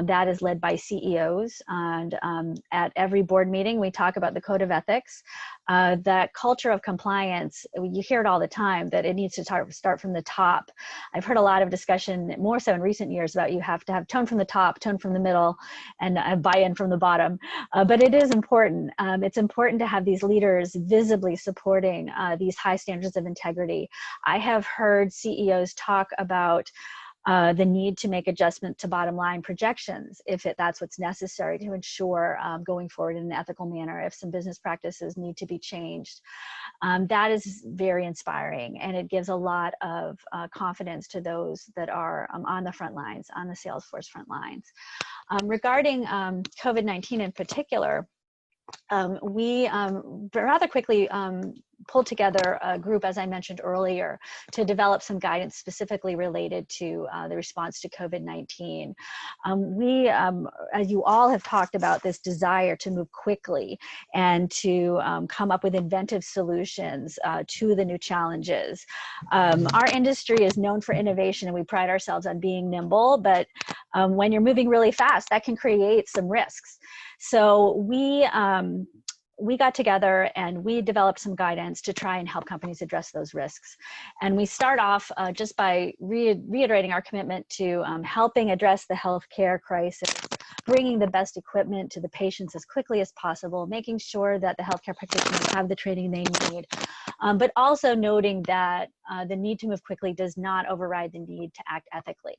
That is led by CEOs, and at every board meeting we talk about the code of ethics. That culture of compliance, you hear it all the time, that it needs to start from the top. I've heard a lot of discussion, more so in recent years, about you have to have tone from the top, tone from the middle, and buy-in from the bottom. But it is important. It's important to have these leaders visibly supporting these high standards of integrity. I have heard CEOs talk about the need to make adjustment to bottom line projections if that's what's necessary to ensure going forward in an ethical manner, if some business practices need to be changed. That is very inspiring, and it gives a lot of confidence to those that are on the front lines, on the Salesforce front lines. Regarding COVID-19 in particular, we rather quickly pulled together a group, as I mentioned earlier, to develop some guidance specifically related to the response to COVID-19. We, as you all have talked about, this desire to move quickly and to come up with inventive solutions to the new challenges. Our industry is known for innovation, and we pride ourselves on being nimble, but when you're moving really fast, that can create some risks. So we got together and we developed some guidance to try and help companies address those risks. And we start off just by reiterating our commitment to helping address the healthcare crisis, bringing the best equipment to the patients as quickly as possible, making sure that the healthcare practitioners have the training they need, but also noting that the need to move quickly does not override the need to act ethically.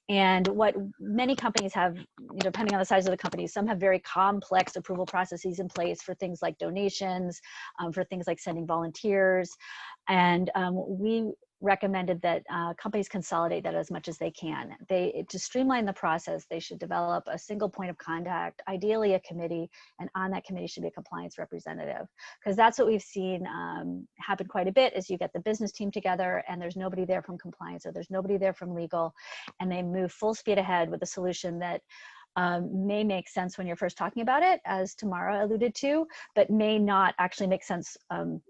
And what many companies have, depending on the size of the company, some have very complex approval processes in place for things like donations, for things like sending volunteers. And we recommended that companies consolidate that as much as they can. To streamline the process, they should develop a single point of contact, ideally a committee, and on that committee should be a compliance representative. Because that's what we've seen happen quite a bit, is you get the business team together and there's nobody there from compliance or there's nobody there from legal, and they move full speed ahead with a solution that may make sense when you're first talking about it, as Tamara alluded to, but may not actually make sense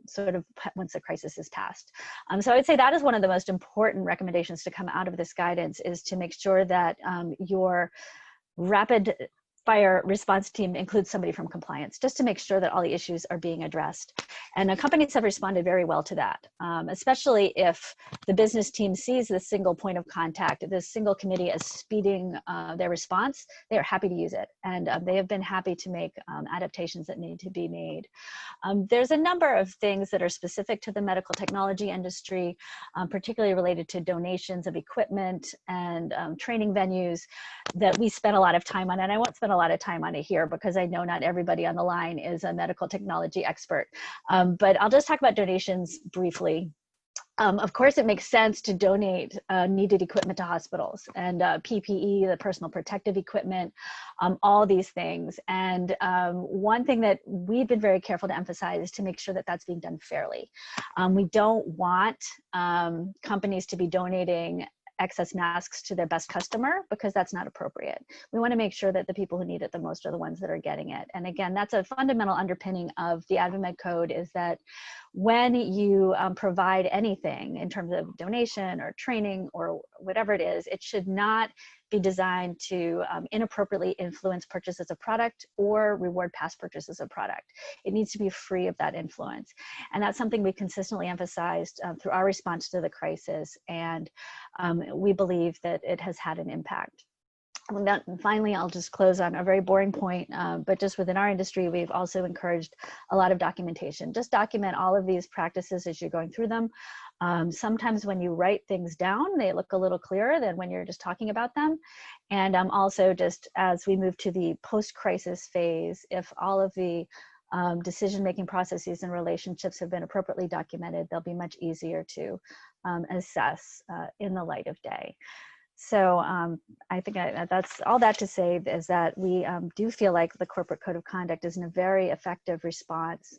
sort of once the crisis is past. So I would say that is one of the most important recommendations to come out of this guidance, is to make sure that your rapid fire response team includes somebody from compliance, just to make sure that all the issues are being addressed. And companies have responded very well to that, especially if the business team sees this single point of contact, this single committee as speeding their response. They are happy to use it, and they have been happy to make adaptations that need to be made. There's a number of things that are specific to the medical technology industry, particularly related to donations of equipment and training venues, that we spent a lot of time on, and I won't spend a lot of time on it here because I know not everybody on the line is a medical technology expert. But I'll just talk about donations briefly. Of course, it makes sense to donate needed equipment to hospitals, and PPE, the personal protective equipment, all these things. And one thing that we've been very careful to emphasize is to make sure that that's being done fairly. We don't want companies to be donating excess masks to their best customer, because that's not appropriate. We want to make sure that the people who need it the most are the ones that are getting it. And again, that's a fundamental underpinning of the AdvaMed code, is that when you provide anything in terms of donation or training or whatever it is, it should not be designed to inappropriately influence purchases of product or reward past purchases of product. It needs to be free of that influence. And that's something we consistently emphasized through our response to the crisis. And we believe that it has had an impact. And finally, I'll just close on a very boring point, but just within our industry, we've also encouraged a lot of documentation. Just document all of these practices as you're going through them. Sometimes when you write things down, they look a little clearer than when you're just talking about them. And also just as we move to the post-crisis phase, if all of the decision-making processes and relationships have been appropriately documented, they'll be much easier to assess in the light of day. So I think that's all that to say is that we do feel like the Corporate Code of Conduct is a very effective response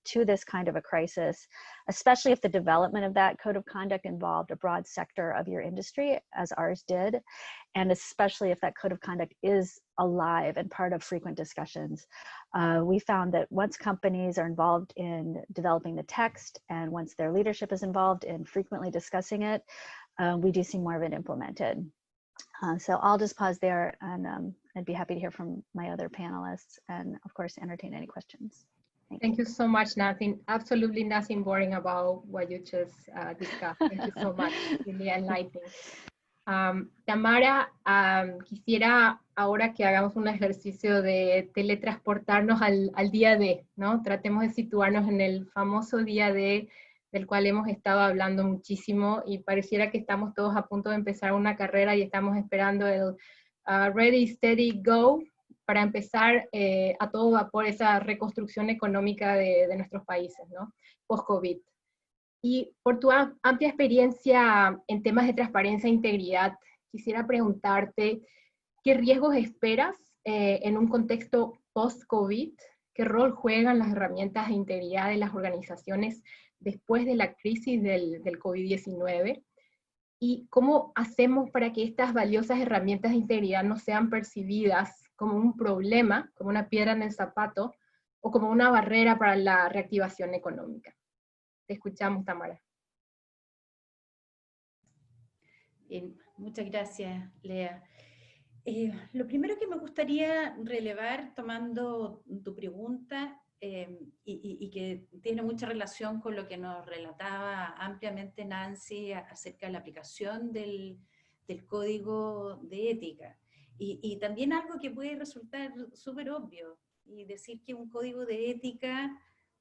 to this kind of a crisis, especially if the development of that code of conduct involved a broad sector of your industry, as ours did, and especially if that code of conduct is alive and part of frequent discussions. We found that once companies are involved in developing the text and once their leadership is involved in frequently discussing it, we do see more of it implemented. So I'll just pause there, and I'd be happy to hear from my other panelists and of course entertain any questions.
Thank you so much, nothing, absolutely nothing boring about what you just discussed. Thank you so much, really enlightening. Tamara, quisiera ahora que hagamos un ejercicio de teletransportarnos al día D, ¿no? Tratemos de situarnos en el famoso día D del cual hemos estado hablando muchísimo y pareciera que estamos todos a punto de empezar una carrera y estamos esperando el ready, steady, go para empezar a todo vapor esa reconstrucción económica de nuestros países, ¿no? Post-COVID. Y por tu amplia experiencia en temas de transparencia e integridad, quisiera preguntarte, ¿qué riesgos esperas en un contexto post-COVID? ¿Qué rol juegan las herramientas de integridad de las organizaciones después de la crisis del COVID-19? ¿Y cómo hacemos para que estas valiosas herramientas de integridad no sean percibidas como un problema, como una piedra en el zapato, o como una barrera para la reactivación económica? Te escuchamos, Tamara.
Bien, muchas gracias, Lea. Lo primero que me gustaría relevar, tomando tu pregunta, y que tiene mucha relación con lo que nos relataba ampliamente Nancy acerca de la aplicación del código de ética. Y también algo que puede resultar súper obvio, y decir que un código de ética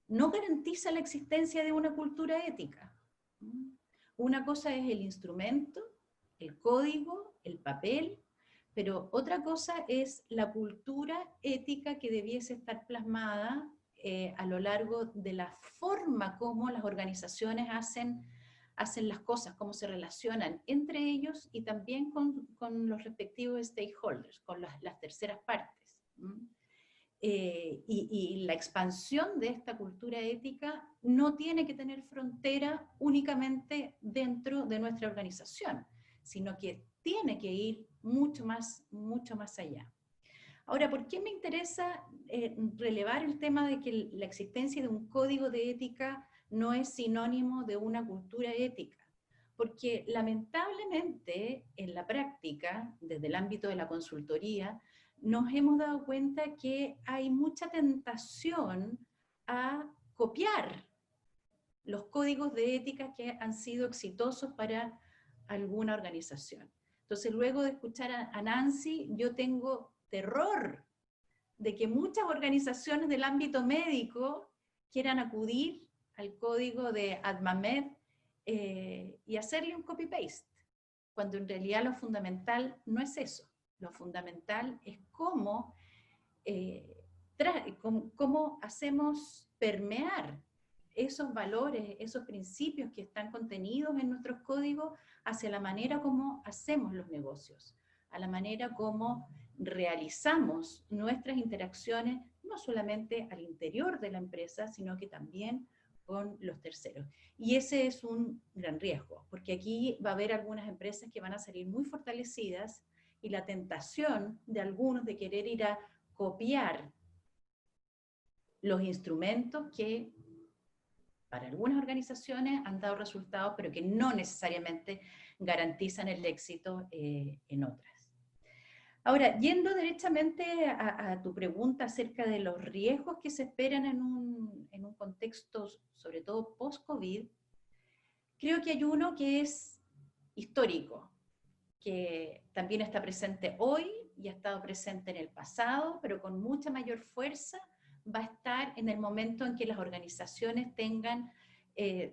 no garantiza la existencia de una cultura ética. Una cosa es el instrumento, el código, el papel, pero otra cosa es la cultura ética que debiese estar plasmada a lo largo de la forma como las organizaciones hacen las cosas, cómo se relacionan entre ellos y también con los respectivos stakeholders, con las terceras partes. Y la expansión de esta cultura ética no tiene que tener frontera únicamente dentro de nuestra organización, sino que tiene que ir mucho más allá. Ahora, ¿por qué me interesa relevar el tema de que la existencia de un código de ética no es sinónimo de una cultura ética? Porque lamentablemente en la práctica, desde el ámbito de la consultoría, nos hemos dado cuenta que hay mucha tentación a copiar los códigos de ética que han sido exitosos para alguna organización. Entonces, luego de escuchar a Nancy, yo tengo terror de que muchas organizaciones del ámbito médico quieran acudir al código de ADMAMED y hacerle un copy-paste, cuando en realidad lo fundamental no es eso. Lo fundamental es cómo hacemos permear esos valores, esos principios que están contenidos en nuestros códigos hacia la manera como hacemos los negocios, a la manera como realizamos nuestras interacciones, no solamente al interior de la empresa, sino que también con los terceros. Y ese es un gran riesgo, porque aquí va a haber algunas empresas que van a salir muy fortalecidas y la tentación de algunos de querer ir a copiar los instrumentos que para algunas organizaciones han dado resultados, pero que no necesariamente garantizan el éxito en otras. Ahora, yendo derechamente a tu pregunta acerca de los riesgos que se esperan en un contexto, sobre todo post-COVID, creo que hay uno que es histórico, que también está presente hoy y ha estado presente en el pasado, pero con mucha mayor fuerza va a estar en el momento en que las organizaciones tengan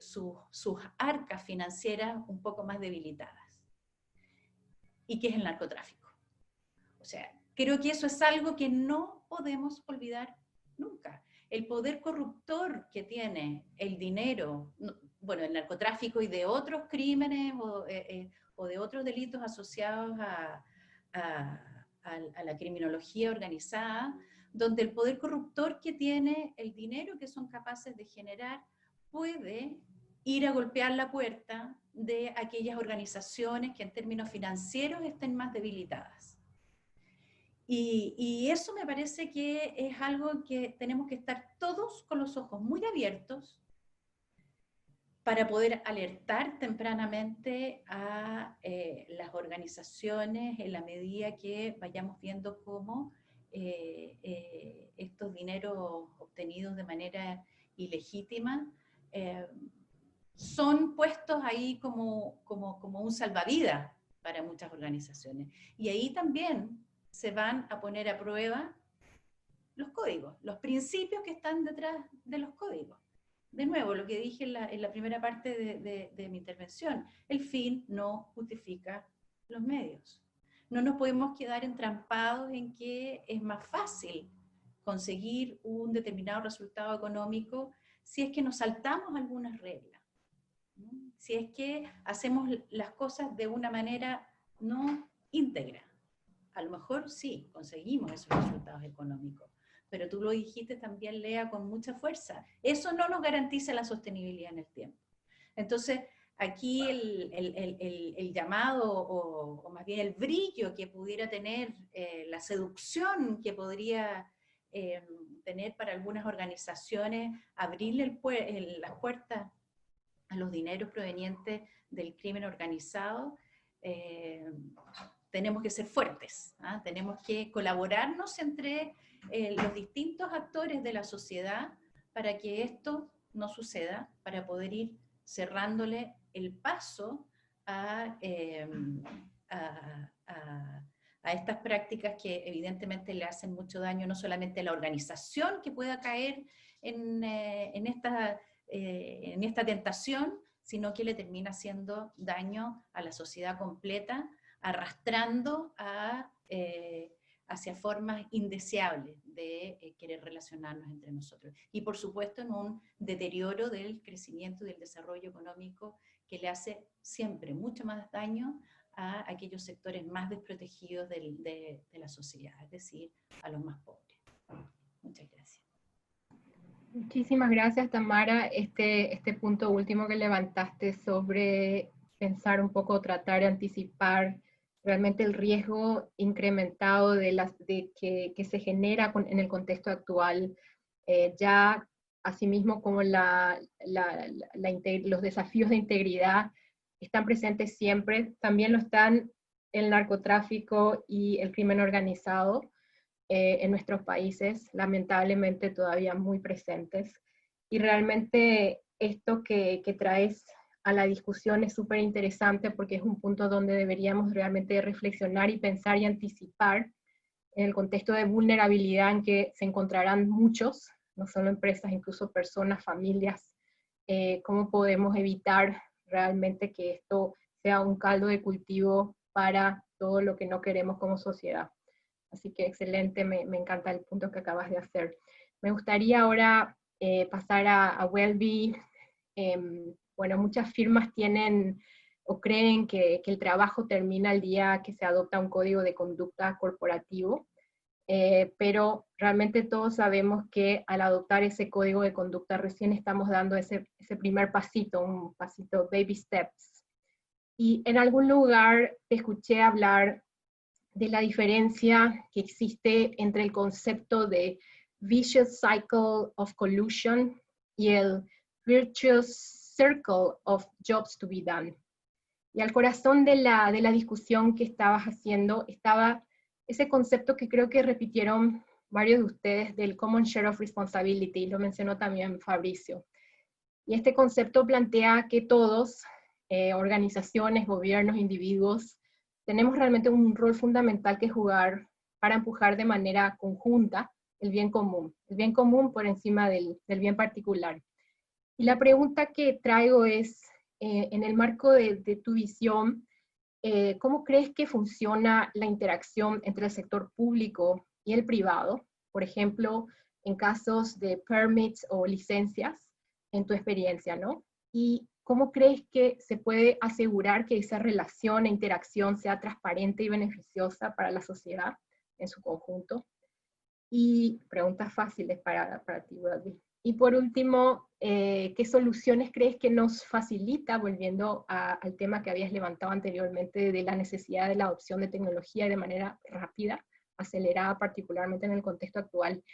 sus arcas financieras un poco más debilitadas, y que es el narcotráfico. O sea, creo que eso es algo que no podemos olvidar nunca. El poder corruptor que tiene el dinero, bueno, el narcotráfico y de otros crímenes o de otros delitos asociados a la criminología organizada, donde el poder corruptor que tiene el dinero que son capaces de generar puede ir a golpear la puerta de aquellas organizaciones que en términos financieros estén más debilitadas. Y eso me parece que es algo que tenemos que estar todos con los ojos muy abiertos para poder alertar tempranamente a las organizaciones en la medida que vayamos viendo cómo estos dineros obtenidos de manera ilegítima son puestos ahí como un salvavidas para muchas organizaciones. Y ahí también se van a poner a prueba los códigos, los principios que están detrás de los códigos. De nuevo, lo que dije en la primera parte de mi intervención, el fin no justifica los medios. No nos podemos quedar entrampados en que es más fácil conseguir un determinado resultado económico si es que nos saltamos algunas reglas, ¿no? Si es que hacemos las cosas de una manera no íntegra. A lo mejor sí, conseguimos esos resultados económicos, pero tú lo dijiste también, Lea, con mucha fuerza. Eso no nos garantiza la sostenibilidad en el tiempo. Entonces, aquí el llamado, o más bien el brillo que pudiera tener, la seducción que podría tener para algunas organizaciones, abrirle las puertas a los dineros provenientes del crimen organizado, tenemos que ser fuertes, ¿ah? Tenemos que colaborarnos entre los distintos actores de la sociedad para que esto no suceda, para poder ir cerrándole el paso a estas prácticas que evidentemente le hacen mucho daño no solamente a la organización que pueda caer en esta tentación, sino que le termina haciendo daño a la sociedad completa, arrastrando hacia formas indeseables de querer relacionarnos entre nosotros. Y por supuesto en un deterioro del crecimiento y del desarrollo económico que le hace siempre mucho más daño a aquellos sectores más desprotegidos de la sociedad, es decir, a los más pobres. Muchas gracias.
Muchísimas gracias, Tamara. Este punto último que levantaste sobre pensar un poco, tratar de anticipar realmente el riesgo incrementado que se genera en el contexto actual, ya asimismo como los desafíos de integridad están presentes siempre, también lo están el narcotráfico y el crimen organizado en nuestros países, lamentablemente todavía muy presentes. Y realmente esto que traes a la discusión es súper interesante porque es un punto donde deberíamos realmente reflexionar y pensar y anticipar en el contexto de vulnerabilidad en que se encontrarán muchos, no solo empresas, incluso personas, familias, cómo podemos evitar realmente que esto sea un caldo de cultivo para todo lo que no queremos como sociedad. Así que excelente, me encanta el punto que acabas de hacer. Me gustaría ahora pasar a Welby. Bueno, muchas firmas tienen o creen que el trabajo termina el día que se adopta un código de conducta corporativo, pero realmente todos sabemos que al adoptar ese código de conducta recién estamos dando ese primer pasito, un pasito baby steps. Y en algún lugar te escuché hablar de la diferencia que existe entre el concepto de vicious cycle of collusion y el virtuous circle of jobs to be done. Y al corazón de la discusión que estabas haciendo estaba ese concepto que creo que repitieron varios de ustedes del Common Share of Responsibility, lo mencionó también Fabricio. Y este concepto plantea que todos, organizaciones, gobiernos, individuos, tenemos realmente un rol fundamental que jugar para empujar de manera conjunta el bien común por encima del bien particular. Y la pregunta que traigo es, en el marco de tu visión, ¿cómo crees que funciona la interacción entre el sector público y el privado? Por ejemplo, en casos de permits o licencias, en tu experiencia, ¿no? ¿Y cómo crees que se puede asegurar que esa relación e interacción sea transparente y beneficiosa para la sociedad en su conjunto? Y preguntas fáciles para ti, Bradley. Y por último, ¿qué soluciones crees que nos facilita, volviendo al tema que habías levantado anteriormente, de la necesidad de la adopción de tecnología de manera rápida, acelerada, particularmente en el contexto actual?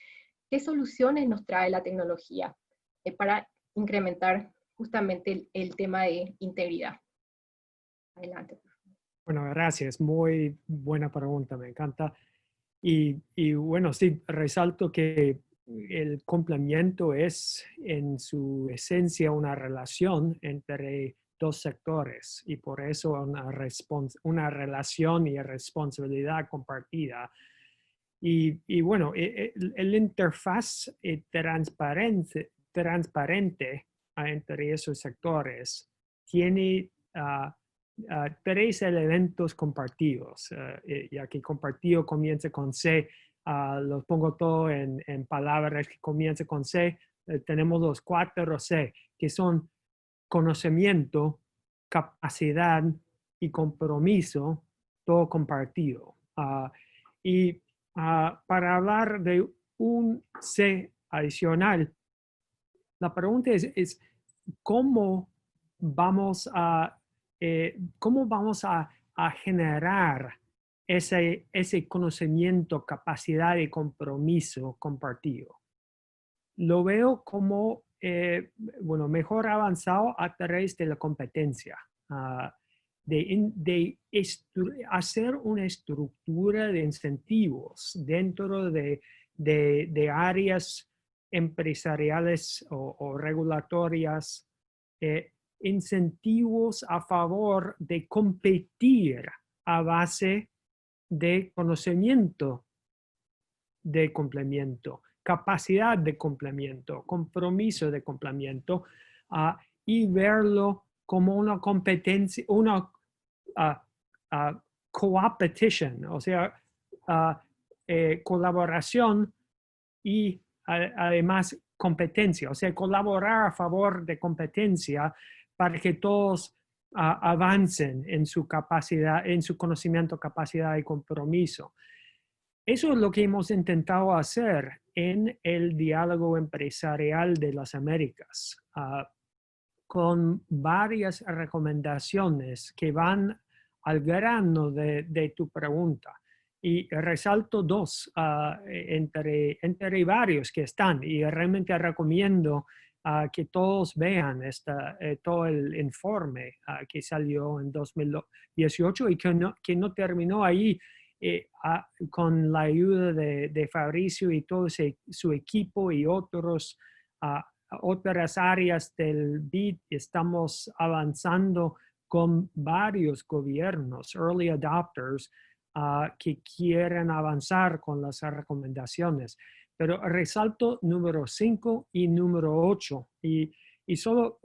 ¿Qué soluciones nos trae la tecnología para incrementar justamente el tema de integridad? Adelante, por favor.
Bueno, gracias. Muy buena pregunta, me encanta. Y bueno, sí, resalto que el complemento es en su esencia una relación entre dos sectores y por eso una relación y responsabilidad compartida. Y bueno, el interfaz transparente entre esos sectores tiene tres elementos compartidos. Y aquí compartido comienza con C. Los pongo todo en palabras que comienzan con C. Tenemos los 4 C, que son conocimiento, capacidad y compromiso, todo compartido. Para hablar de un C adicional, la pregunta es ¿cómo vamos a generar ese conocimiento, capacidad y compromiso compartido? Lo veo como, mejor avanzado a través de la competencia, de hacer una estructura de incentivos dentro de áreas empresariales o regulatorias, incentivos a favor de competir a base de conocimiento de complemento, capacidad de complemento, compromiso de complemento, y verlo como una competencia, una co-opetition, o sea, colaboración y además competencia, o sea, colaborar a favor de competencia para que todos avancen en su capacidad, en su conocimiento, capacidad y compromiso. Eso es lo que hemos intentado hacer en el diálogo empresarial de las Américas, con varias recomendaciones que van al grano de tu pregunta. Y resalto 2 entre varios que están, y realmente recomiendo que todos vean todo el informe que salió en 2018 y que no terminó ahí. Con la ayuda de Fabricio y todo su equipo y otras áreas del BID, estamos avanzando con varios gobiernos, early adopters, que quieren avanzar con las recomendaciones. Pero resalto número 5 y número 8, y solo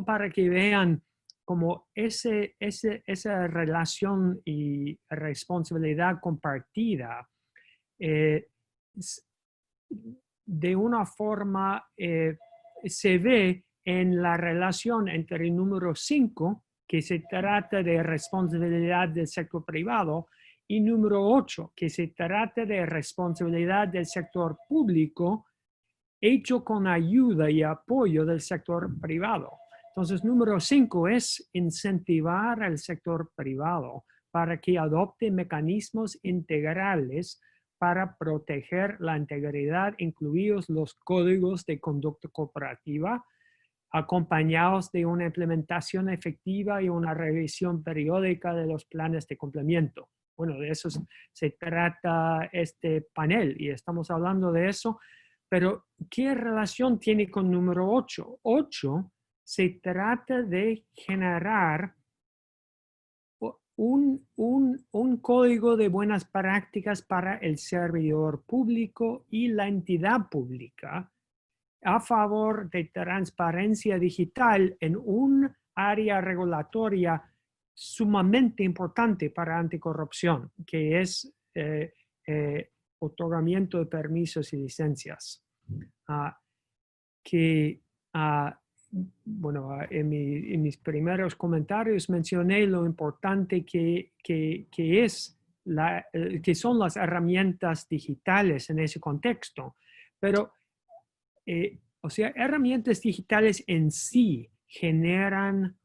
para que vean como esa relación y responsabilidad compartida de una forma se ve en la relación entre el número 5, que se trata de responsabilidad del sector privado, y número 8, que se trata de responsabilidad del sector público, hecho con ayuda y apoyo del sector privado. Entonces, número 5 es incentivar al sector privado para que adopte mecanismos integrales para proteger la integridad, incluidos los códigos de conducta cooperativa, acompañados de una implementación efectiva y una revisión periódica de los planes de complemento. Bueno, de eso se trata este panel y estamos hablando de eso, pero ¿qué relación tiene con número 8? 8 se trata de generar un código de buenas prácticas para el servidor público y la entidad pública a favor de transparencia digital en un área regulatoria sumamente importante para anticorrupción, que es otorgamiento de permisos y licencias. Bueno, en mis primeros comentarios mencioné lo importante que son las herramientas digitales en ese contexto, pero o sea, herramientas digitales en sí generan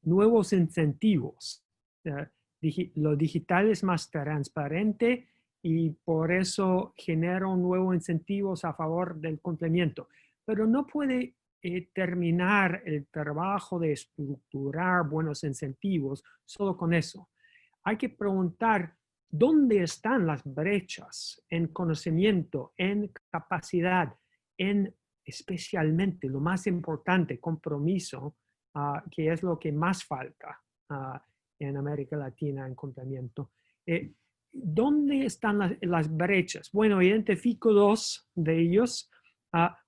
nuevos incentivos. Lo digital es más transparente y por eso generan nuevos incentivos a favor del complemento. Pero no puede terminar el trabajo de estructurar buenos incentivos solo con eso. Hay que preguntar dónde están las brechas en conocimiento, en capacidad, en especialmente lo más importante, compromiso, que es lo que más falta en América Latina en complemento. ¿Dónde están las brechas? Bueno, identifico dos de ellos.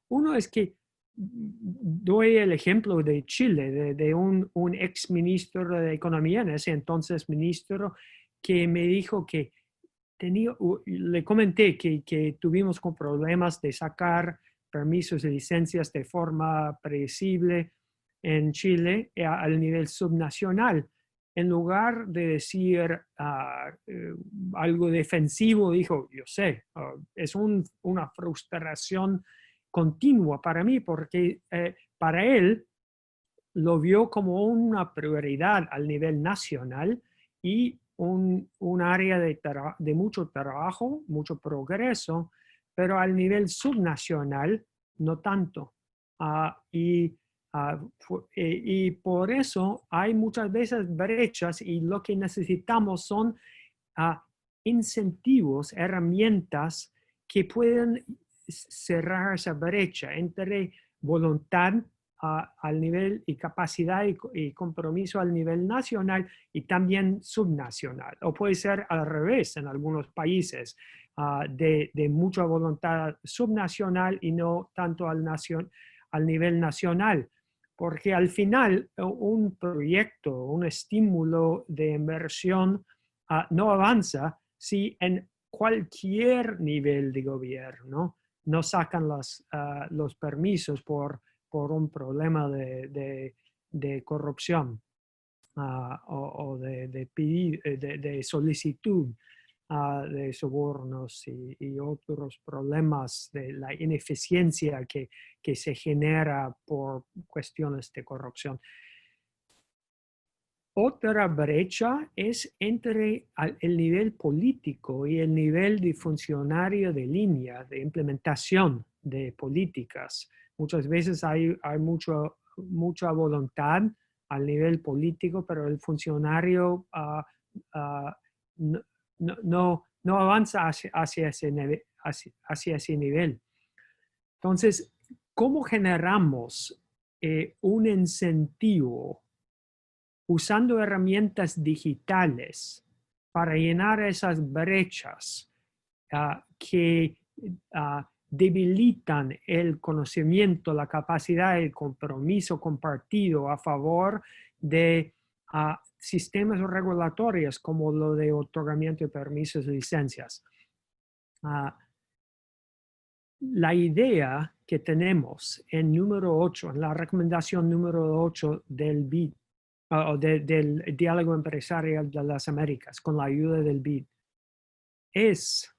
Uno es que doy el ejemplo de Chile, de un ex ministro de Economía, en ese entonces ministro, que me dijo que le comenté que tuvimos con problemas de sacar permisos y licencias de forma predecible en Chile al nivel subnacional. En lugar de decir algo defensivo, dijo, yo sé, es una frustración continua para mí, porque para él lo vio como una prioridad al nivel nacional y un área de mucho trabajo, mucho progreso, pero al nivel subnacional no tanto. Y por eso hay muchas veces brechas y lo que necesitamos son incentivos, herramientas que pueden cerrar esa brecha entre voluntad al nivel y capacidad y compromiso al nivel nacional y también subnacional. O puede ser al revés en algunos países, de mucha voluntad subnacional y no tanto al nivel nacional. Porque al final un proyecto, un estímulo de inversión no avanza si en cualquier nivel de gobierno no sacan los permisos por un problema de corrupción o de solicitud de sobornos y otros problemas de la ineficiencia que se genera por cuestiones de corrupción. Otra brecha es entre el nivel político y el nivel de funcionario de línea, de implementación de políticas. Muchas veces hay mucha voluntad al nivel político, pero el funcionario no avanza hacia ese nivel. Entonces, ¿cómo generamos un incentivo usando herramientas digitales para llenar esas brechas que debilitan el conocimiento, la capacidad y el compromiso compartido a favor de sistemas regulatorios como lo de otorgamiento de permisos y licencias? La idea que tenemos en número 8, en la recomendación número 8 del BID, del Diálogo Empresarial de las Américas, con la ayuda del BID, es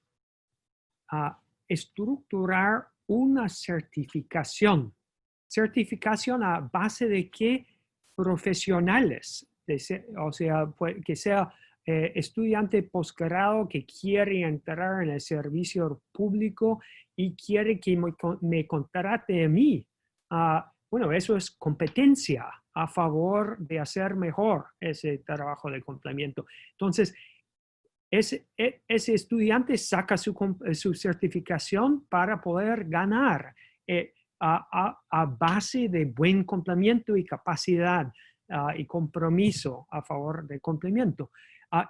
estructurar una certificación. ¿Certificación a base de qué? Profesionales, o sea, que sea estudiante posgrado que quiere entrar en el servicio público y quiere que me contrate a mí bueno, eso es competencia a favor de hacer mejor ese trabajo de complemento. Entonces, ese estudiante saca su certificación para poder ganar a base de buen complemento y capacidad y compromiso a favor del complemento.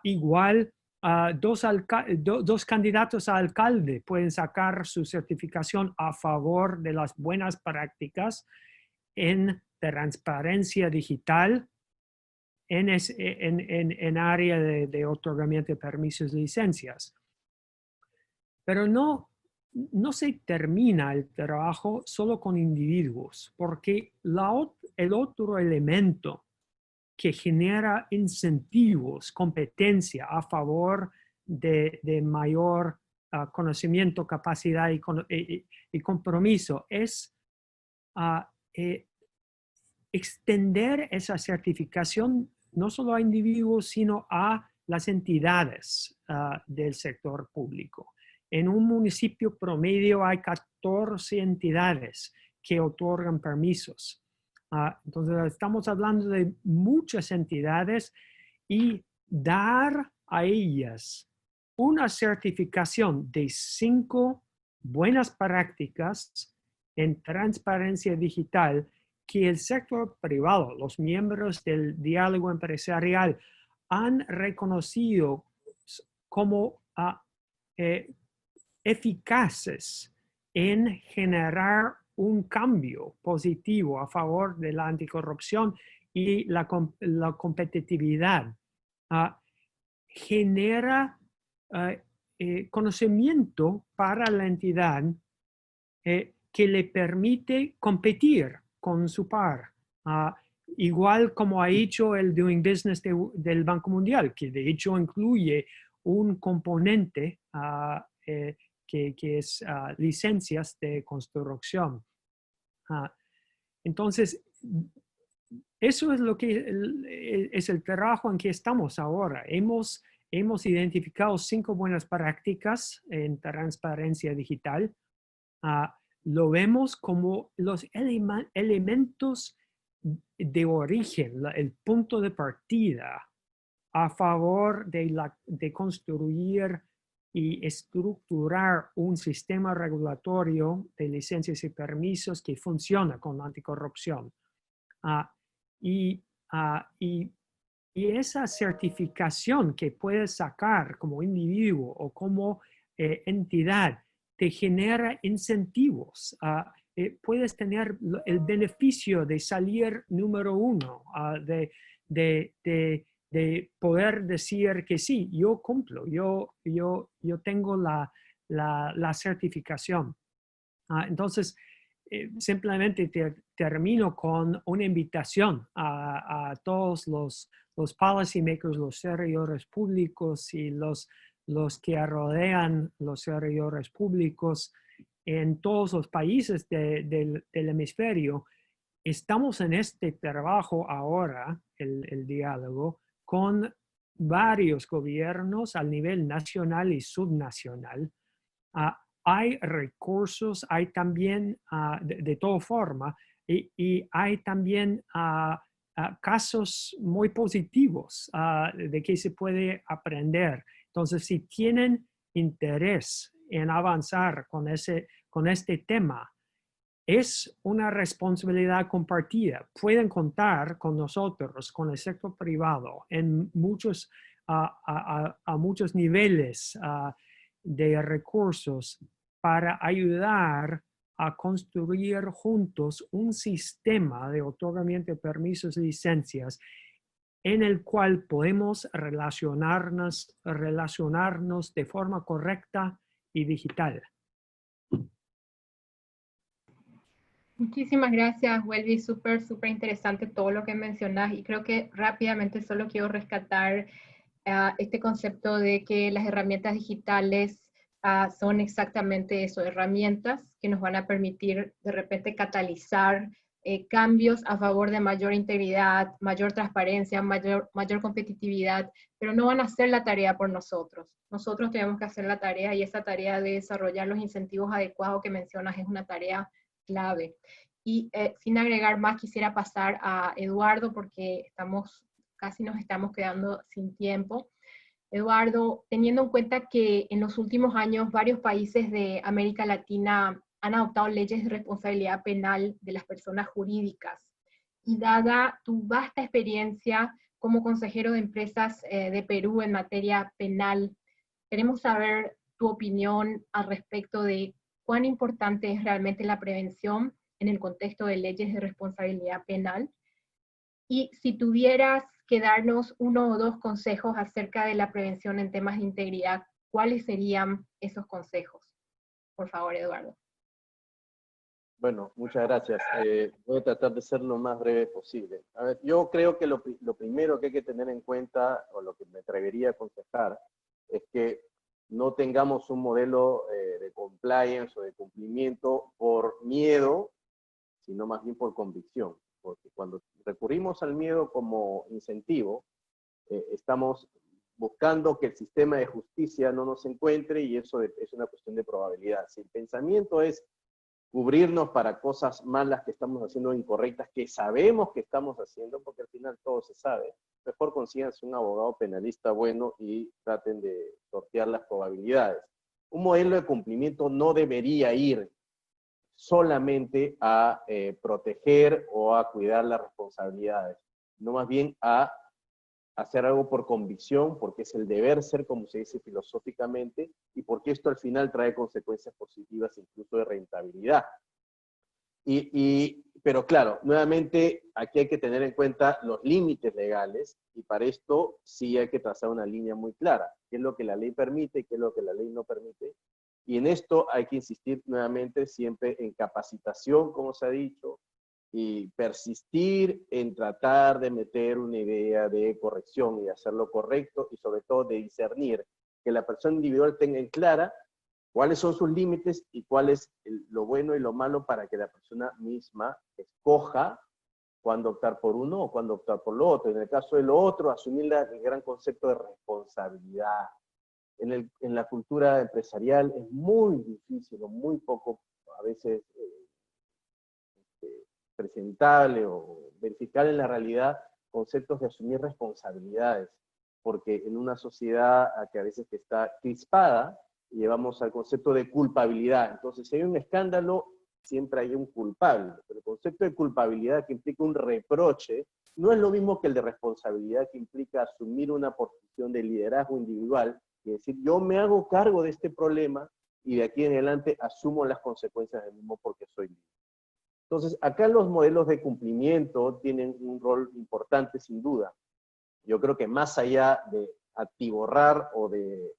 Igual, dos candidatos a alcalde pueden sacar su certificación a favor de las buenas prácticas en transparencia digital, en área de otorgamiento de permisos y licencias. Pero no se termina el trabajo solo con individuos, porque el otro elemento que genera incentivos, competencia a favor de mayor conocimiento, capacidad y compromiso es extender esa certificación no solo a individuos, sino a las entidades del sector público. En un municipio promedio hay 14 entidades que otorgan permisos. Entonces, estamos hablando de muchas entidades y dar a ellas una certificación de 5 buenas prácticas en transparencia digital que el sector privado, los miembros del diálogo empresarial, han reconocido como eficaces en generar un cambio positivo a favor de la anticorrupción y la competitividad. Genera conocimiento para la entidad que le permite competir con su par. Igual como ha hecho el Doing Business del Banco Mundial, que de hecho incluye un componente que es licencias de construcción. Entonces, eso es lo que es el trabajo en que estamos ahora. Hemos identificado 5 buenas prácticas en transparencia digital. Lo vemos como los elementos de origen, el punto de partida a favor de construir y estructurar un sistema regulatorio de licencias y permisos que funciona con la anticorrupción. Y esa certificación que puedes sacar como individuo o como entidad te genera incentivos. Puedes tener el beneficio de salir número 1, de poder decir que sí, yo cumplo, yo tengo la certificación. Entonces, simplemente termino con una invitación a todos los policy makers, los servidores públicos y los que rodean los servidores públicos en todos los países del hemisferio. Estamos en este trabajo ahora, el diálogo, con varios gobiernos a nivel nacional y subnacional. Hay recursos, hay también, de toda forma, y hay también casos muy positivos de que se puede aprender. Entonces, si tienen interés en avanzar con este tema, es una responsabilidad compartida. Pueden contar con nosotros, con el sector privado, en muchos niveles de recursos para ayudar a construir juntos un sistema de otorgamiento de permisos y licencias en el cual podemos relacionarnos de forma correcta y digital.
Muchísimas gracias, Welby. Súper interesante todo lo que mencionas, y creo que rápidamente solo quiero rescatar este concepto de que las herramientas digitales son exactamente eso, herramientas que nos van a permitir de repente catalizar cambios a favor de mayor integridad, mayor transparencia, mayor competitividad, pero no van a hacer la tarea por nosotros. Nosotros tenemos que hacer la tarea, y esa tarea de desarrollar los incentivos adecuados que mencionas es una tarea clave. Y sin agregar más, quisiera pasar a Eduardo porque casi nos estamos quedando sin tiempo. Eduardo, teniendo en cuenta que en los últimos años varios países de América Latina han adoptado leyes de responsabilidad penal de las personas jurídicas, y dada tu vasta experiencia como consejero de empresas de Perú en materia penal, queremos saber tu opinión al respecto de cuán importante es realmente la prevención en el contexto de leyes de responsabilidad penal. Y si tuvieras que darnos 1 o 2 consejos acerca de la prevención en temas de integridad, ¿cuáles serían esos consejos? Por favor, Eduardo.
Bueno, muchas gracias. Voy a tratar de ser lo más breve posible. A ver, yo creo que lo primero que hay que tener en cuenta, o lo que me atrevería a aconsejar, es que no tengamos un modelo de compliance o de cumplimiento por miedo, sino más bien por convicción. Porque cuando recurrimos al miedo como incentivo, estamos buscando que el sistema de justicia no nos encuentre, y eso es una cuestión de probabilidad. Si el pensamiento es cubrirnos para cosas malas que estamos haciendo, incorrectas, que sabemos que estamos haciendo, porque al final todo se sabe, mejor consíganse un abogado penalista bueno y traten de sortear las probabilidades. Un modelo de cumplimiento no debería ir solamente a proteger o a cuidar las responsabilidades, no más bien a hacer algo por convicción, porque es el deber ser, como se dice filosóficamente, y porque esto al final trae consecuencias positivas, incluso de rentabilidad. Pero claro, nuevamente aquí hay que tener en cuenta los límites legales, y para esto sí hay que trazar una línea muy clara, qué es lo que la ley permite y qué es lo que la ley no permite. Y en esto hay que insistir nuevamente siempre en capacitación, como se ha dicho, y persistir en tratar de meter una idea de corrección y hacerlo correcto, y sobre todo de discernir, que la persona individual tenga en clara cuáles son sus límites y cuál es lo bueno y lo malo, para que la persona misma escoja cuándo optar por uno o cuándo optar por lo otro. En el caso de lo otro, asumir el gran concepto de responsabilidad. En la cultura empresarial es muy difícil o muy poco a veces presentable o verificar en la realidad conceptos de asumir responsabilidades, porque en una sociedad que a veces está crispada, llevamos al concepto de culpabilidad. Entonces, si hay un escándalo, siempre hay un culpable, pero el concepto de culpabilidad, que implica un reproche, no es lo mismo que el de responsabilidad, que implica asumir una posición de liderazgo individual y decir, yo me hago cargo de este problema y de aquí en adelante asumo las consecuencias del mismo porque soy libre. Entonces, acá los modelos de cumplimiento tienen un rol importante, sin duda. Yo creo que más allá de atiborrar o de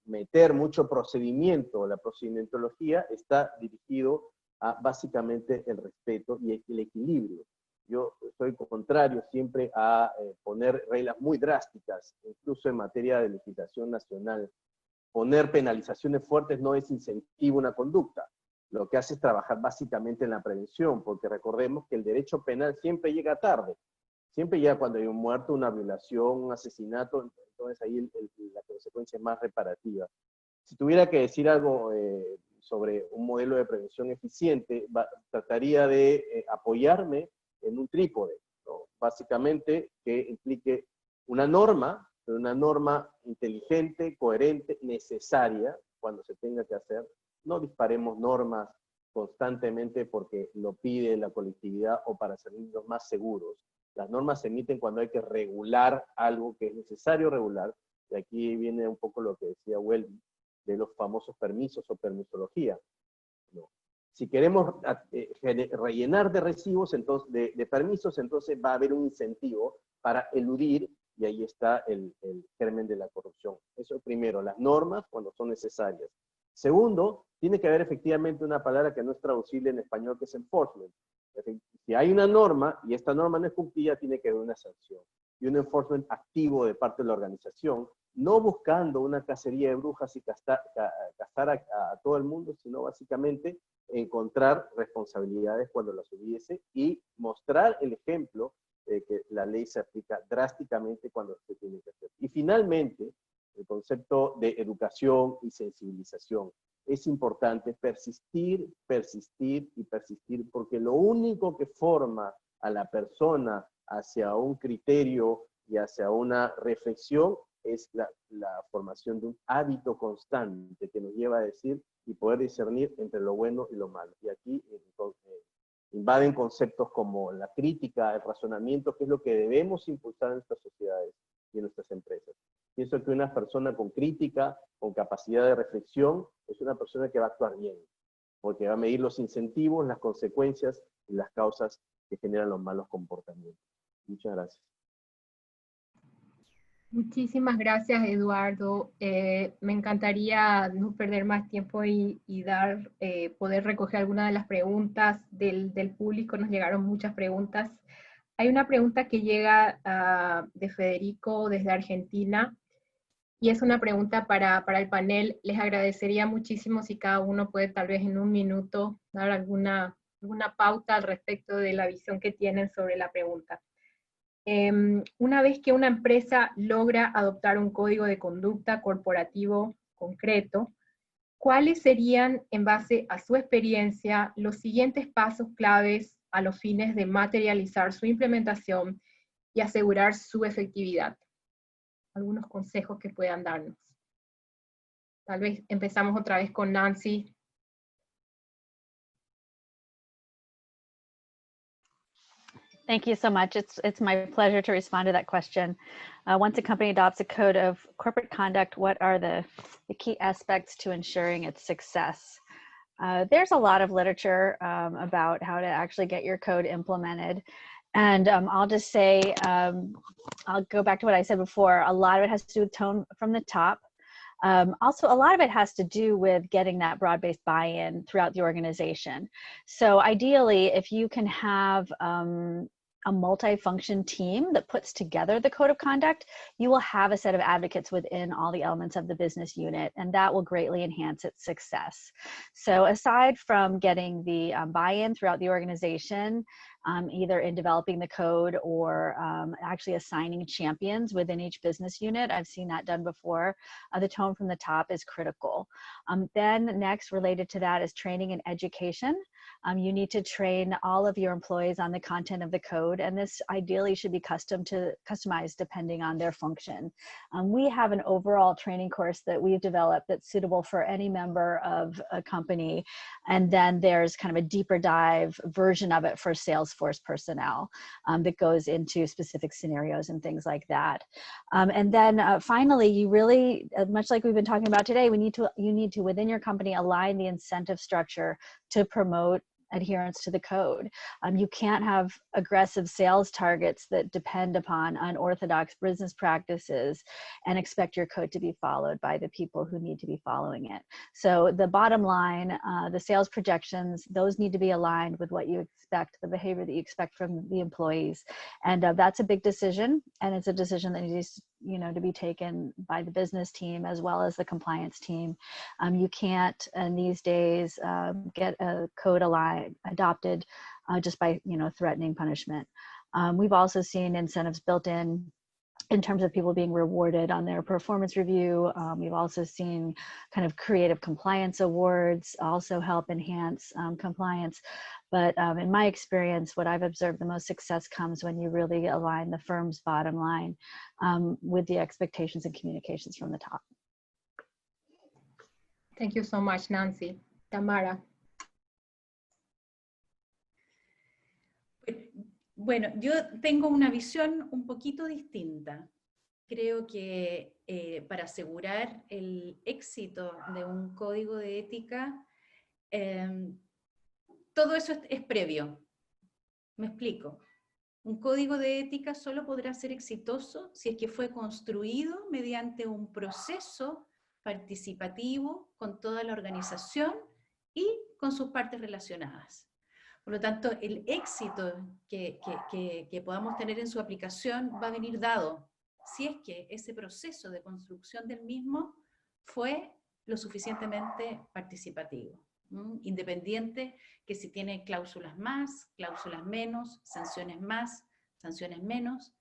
meter mucho procedimiento, la procedimentología está dirigido a básicamente el respeto y el equilibrio. Yo soy contrario siempre a poner reglas muy drásticas, incluso en materia de legislación nacional. Poner penalizaciones fuertes no es incentivo a una conducta. Lo que hace es trabajar básicamente en la prevención, porque recordemos que el derecho penal siempre llega tarde. Siempre llega cuando hay un muerto, una violación, un asesinato, entonces ahí la consecuencia es más reparativa. Si tuviera que decir algo sobre un modelo de prevención eficiente, trataría de apoyarme en un trípode, ¿no? Básicamente que implique una norma, pero una norma inteligente, coherente, necesaria cuando se tenga que hacer. No disparemos normas constantemente porque lo pide la colectividad o para servirnos más seguros. Las normas se emiten cuando hay que regular algo que es necesario regular, y aquí viene un poco lo que decía Welby, de los famosos permisos o permisología. ¿No? Si queremos rellenar de recibos, entonces, de permisos, entonces va a haber un incentivo para eludir, y ahí está el germen de la corrupción. Eso primero, las normas cuando son necesarias. Segundo, tiene que haber efectivamente una palabra que no es traducible en español, que es enforcement. Si hay una norma y esta norma no es cumplida, tiene que haber una sanción y un enforcement activo de parte de la organización, no buscando una cacería de brujas y cazar a todo el mundo, sino básicamente encontrar responsabilidades cuando las hubiese y mostrar el ejemplo de que la ley se aplica drásticamente cuando se tiene que hacer. Y finalmente, el concepto de educación y sensibilización. es importante persistir, persistir y persistir, porque lo único que forma a la persona hacia un criterio y hacia una reflexión es la formación de un hábito constante que nos lleva a decir y poder discernir entre lo bueno y lo malo. Y aquí invaden conceptos como la crítica, el razonamiento, que es lo que debemos impulsar en nuestras sociedades y en nuestras empresas. Pienso que una persona con crítica, con capacidad de reflexión, es una persona que va a actuar bien, porque va a medir los incentivos, las consecuencias y las causas que generan los malos comportamientos. Muchas gracias.
Muchísimas gracias, Eduardo. Me encantaría no perder más tiempo y poder recoger algunas de las preguntas del público. Nos llegaron muchas preguntas. Hay una pregunta que llega de Federico desde Argentina, y es una pregunta para el panel. Les agradecería muchísimo si cada uno puede tal vez en un minuto dar alguna pauta al respecto de la visión que tienen sobre la pregunta. Una vez que una empresa logra adoptar un código de conducta corporativo concreto, ¿cuáles serían, en base a su experiencia, los siguientes pasos claves a los fines de materializar su implementación y asegurar su efectividad? Algunos consejos que puedan darnos. Tal vez empezamos otra vez con Nancy.
Thank you so much. It's my pleasure to respond to that question. Once a company adopts a code of corporate conduct, what are the key aspects to ensuring its success? There's a lot of literature about how to actually get your code implemented. And I'll just say, I'll go back to what I said before. A lot of it has to do with tone from the top. Also, a lot of it has to do with getting that broad-based buy-in throughout the organization. So ideally, if you can have a multi-function team that puts together the code of conduct, you will have a set of advocates within all the elements of the business unit, and that will greatly enhance its success. So aside from getting the buy-in throughout the organization, either in developing the code or actually assigning champions within each business unit, I've seen that done before, the tone from the top is critical. Then next, related to that, is training and education. You need to train all of your employees on the content of the code, and this ideally should be customized depending on their function. We have an overall training course that we've developed that's suitable for any member of a company, and then there's kind of a deeper dive version of it for Salesforce personnel that goes into specific scenarios and things like that. And then finally, you really, much like we've been talking about today, you need to within your company align the incentive structure to promote adherence to the code. You can't have aggressive sales targets that depend upon unorthodox business practices and expect your code to be followed by the people who need to be following it. So the bottom line, the sales projections, those need to be aligned with what you expect, the behavior that you expect from the employees. And that's a big decision, and it's a decision that needs to be taken by the business team as well as the compliance team. You can't, in these days, get a code adopted just by threatening punishment. We've also seen incentives built in terms of people being rewarded on their performance review. We've also seen kind of creative compliance awards also help enhance compliance. But in my experience, what I've observed, the most success comes when you really align the firm's bottom line with the expectations and communications from the top.
Thank you so much, Nancy. Tamara.
Bueno, yo tengo una visión un poquito distinta. Creo que para asegurar el éxito de un código de ética, todo eso es previo. Me explico. Un código de ética solo podrá ser exitoso si es que fue construido mediante un proceso participativo con toda la organización y con sus partes relacionadas. Por lo tanto, el éxito que podamos tener en su aplicación va a venir dado si es que ese proceso de construcción del mismo fue lo suficientemente participativo. Independiente que si tiene cláusulas más, cláusulas menos, sanciones más, sanciones menos,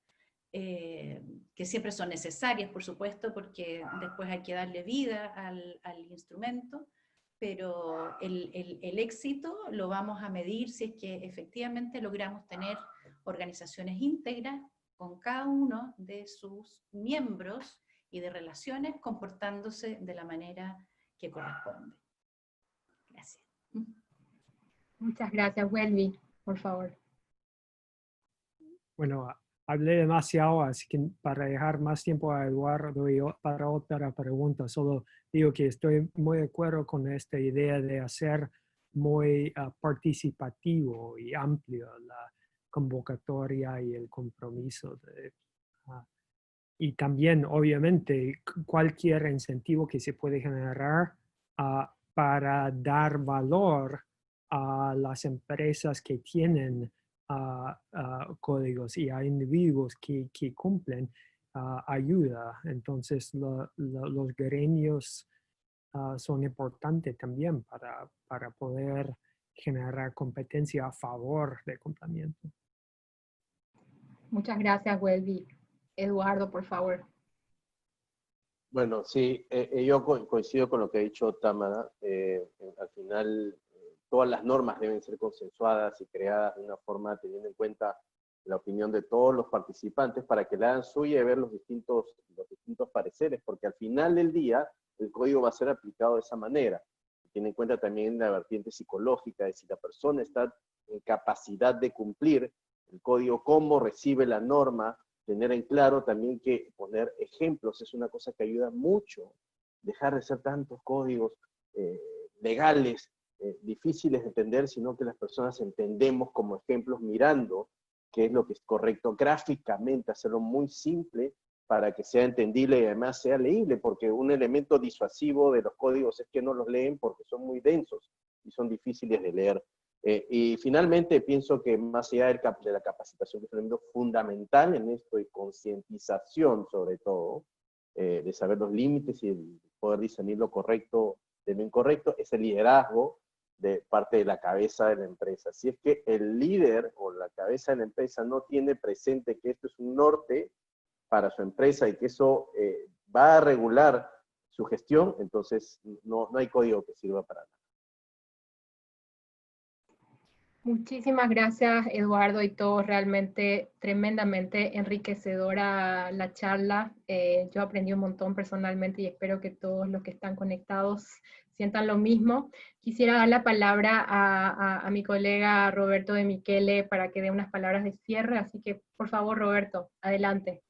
que siempre son necesarias, por supuesto, porque después hay que darle vida al instrumento, pero el éxito lo vamos a medir si es que efectivamente logramos tener organizaciones íntegras con cada uno de sus miembros y de relaciones comportándose de la manera que corresponde. Gracias.
Muchas gracias, Welby, por favor.
Bueno, hablé demasiado, así que para dejar más tiempo a Eduardo y para otra pregunta, solo digo que estoy muy de acuerdo con esta idea de hacer muy participativo y amplio la convocatoria y el compromiso. Y también, obviamente, cualquier incentivo que se puede generar para dar valor a las empresas que tienen códigos y a individuos que cumplen ayuda. Entonces, los gremios son importantes también para poder generar competencia a favor del cumplimiento.
Muchas gracias, Welby. Eduardo, por favor.
Bueno, sí, yo coincido con lo que ha dicho Tamara. Al final, todas las normas deben ser consensuadas y creadas de una forma teniendo en cuenta la opinión de todos los participantes para que la hagan suya y ver los distintos pareceres, porque al final del día el código va a ser aplicado de esa manera. Tiene en cuenta también la vertiente psicológica de si la persona está en capacidad de cumplir el código, cómo recibe la norma, tener en claro también que poner ejemplos es una cosa que ayuda mucho, dejar de ser tantos códigos legales, difíciles de entender, sino que las personas entendemos como ejemplos mirando qué es lo que es correcto gráficamente, hacerlo muy simple para que sea entendible y además sea leíble, porque un elemento disuasivo de los códigos es que no los leen porque son muy densos y son difíciles de leer. Y finalmente pienso que más allá de la capacitación, que es un elemento fundamental en esto, y concientización sobre todo, de saber los límites y el poder discernir lo correcto de lo incorrecto, es el liderazgo de parte de la cabeza de la empresa. Si es que el líder o la cabeza de la empresa no tiene presente que esto es un norte para su empresa y que eso va a regular su gestión, entonces no hay código que sirva para nada.
Muchísimas gracias, Eduardo, y todo realmente tremendamente enriquecedora la charla. Yo aprendí un montón personalmente y espero que todos los que están conectados sientan lo mismo. Quisiera dar la palabra a mi colega Roberto de Michele para que dé unas palabras de cierre, así que por favor, Roberto, adelante.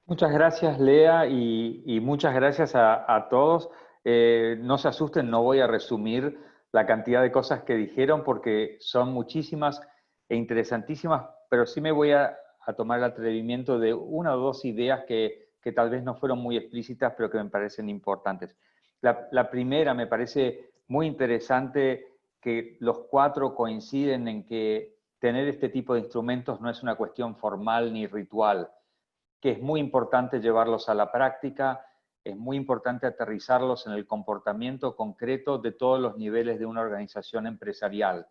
Muchas gracias, Lea, y muchas gracias a todos. No se asusten, no voy a resumir la cantidad de cosas que dijeron porque son muchísimas e interesantísimas, pero sí me voy a tomar el atrevimiento de una o dos ideas que tal vez no fueron muy explícitas, pero que me parecen importantes. La primera, me parece muy interesante que los cuatro coinciden en que tener este tipo de instrumentos no es una cuestión formal ni ritual, que es muy importante llevarlos a la práctica, es muy importante aterrizarlos en el comportamiento concreto de todos los niveles de una organización empresarial.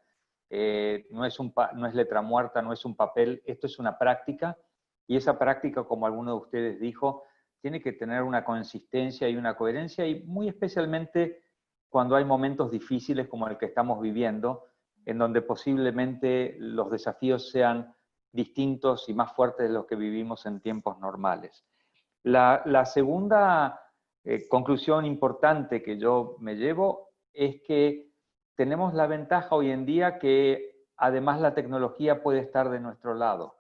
No es letra muerta, no es un papel, esto es una práctica, y esa práctica, como alguno de ustedes dijo, tiene que tener una consistencia y una coherencia, y muy especialmente cuando hay momentos difíciles como el que estamos viviendo, en donde posiblemente los desafíos sean distintos y más fuertes de los que vivimos en tiempos normales. La segunda conclusión importante que yo me llevo es que tenemos la ventaja hoy en día que además la tecnología puede estar de nuestro lado.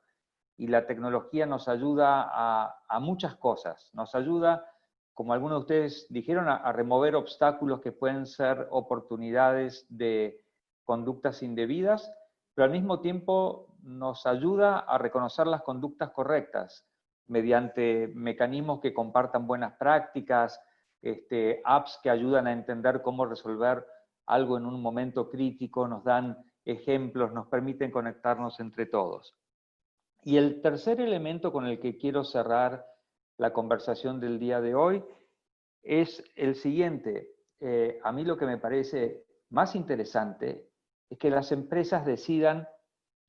Y la tecnología nos ayuda a muchas cosas. Nos ayuda, como algunos de ustedes dijeron, a remover obstáculos que pueden ser oportunidades de conductas indebidas, pero al mismo tiempo nos ayuda a reconocer las conductas correctas mediante mecanismos que compartan buenas prácticas, apps que ayudan a entender cómo resolver algo en un momento crítico, nos dan ejemplos, nos permiten conectarnos entre todos. Y el tercer elemento con el que quiero cerrar la conversación del día de hoy es el siguiente. A mí lo que me parece más interesante es que las empresas decidan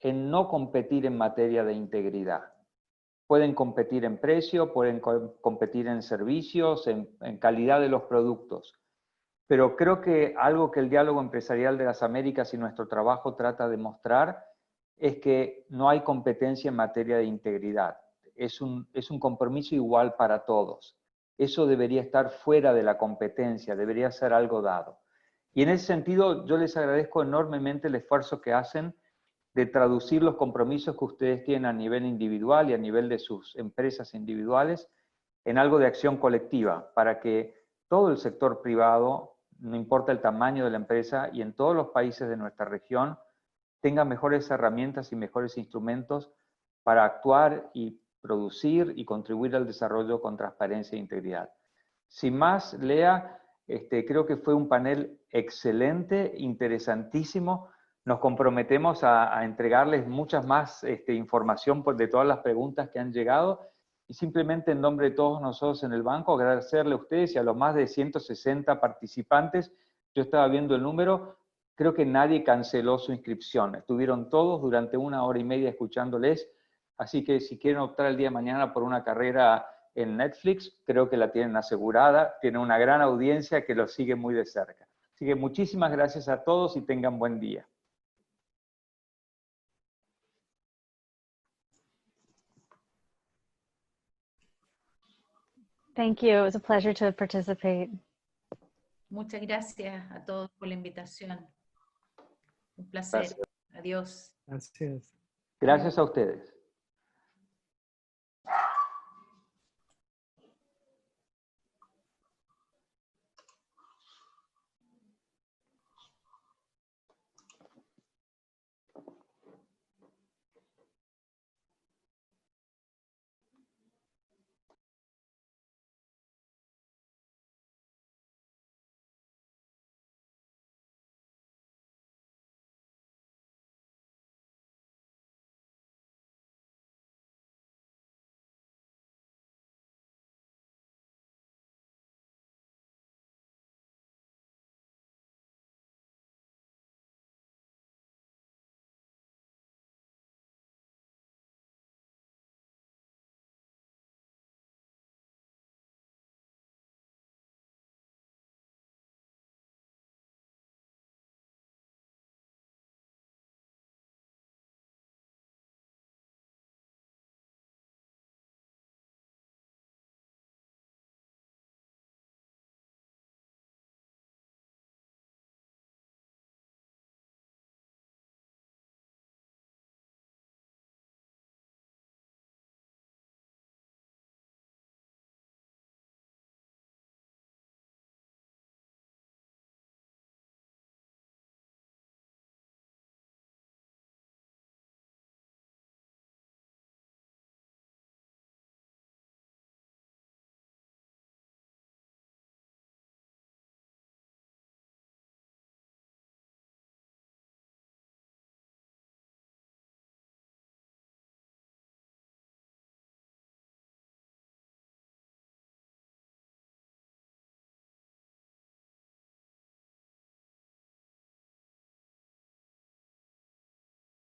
en no competir en materia de integridad. Pueden competir en precio, pueden competir en servicios, en calidad de los productos. pero creo que algo que el Diálogo Empresarial de las Américas y nuestro trabajo trata de mostrar es que no hay competencia en materia de integridad. Es un compromiso igual para todos. Eso debería estar fuera de la competencia, debería ser algo dado. Y en ese sentido, yo les agradezco enormemente el esfuerzo que hacen de traducir los compromisos que ustedes tienen a nivel individual y a nivel de sus empresas individuales en algo de acción colectiva, para que todo el sector privado, no importa el tamaño de la empresa, y en todos los países de nuestra región, tenga mejores herramientas y mejores instrumentos para actuar y producir y contribuir al desarrollo con transparencia e integridad. Sin más, Lea, creo que fue un panel excelente, interesantísimo. Nos comprometemos a entregarles muchas más información de todas las preguntas que han llegado, y simplemente en nombre de todos nosotros en el banco agradecerle a ustedes y a los más de 160 participantes. Yo estaba viendo el número, creo que nadie canceló su inscripción. Estuvieron todos durante 1 hora y media escuchándoles, así que si quieren optar el día de mañana por una carrera en Netflix, creo que la tienen asegurada, tienen una gran audiencia que los sigue muy de cerca. Así que muchísimas gracias a todos y tengan buen día.
Thank you. It was a pleasure to participate.
Muchas gracias a todos por la invitación. Un placer.
Gracias.
Adiós.
Gracias.
Gracias a ustedes.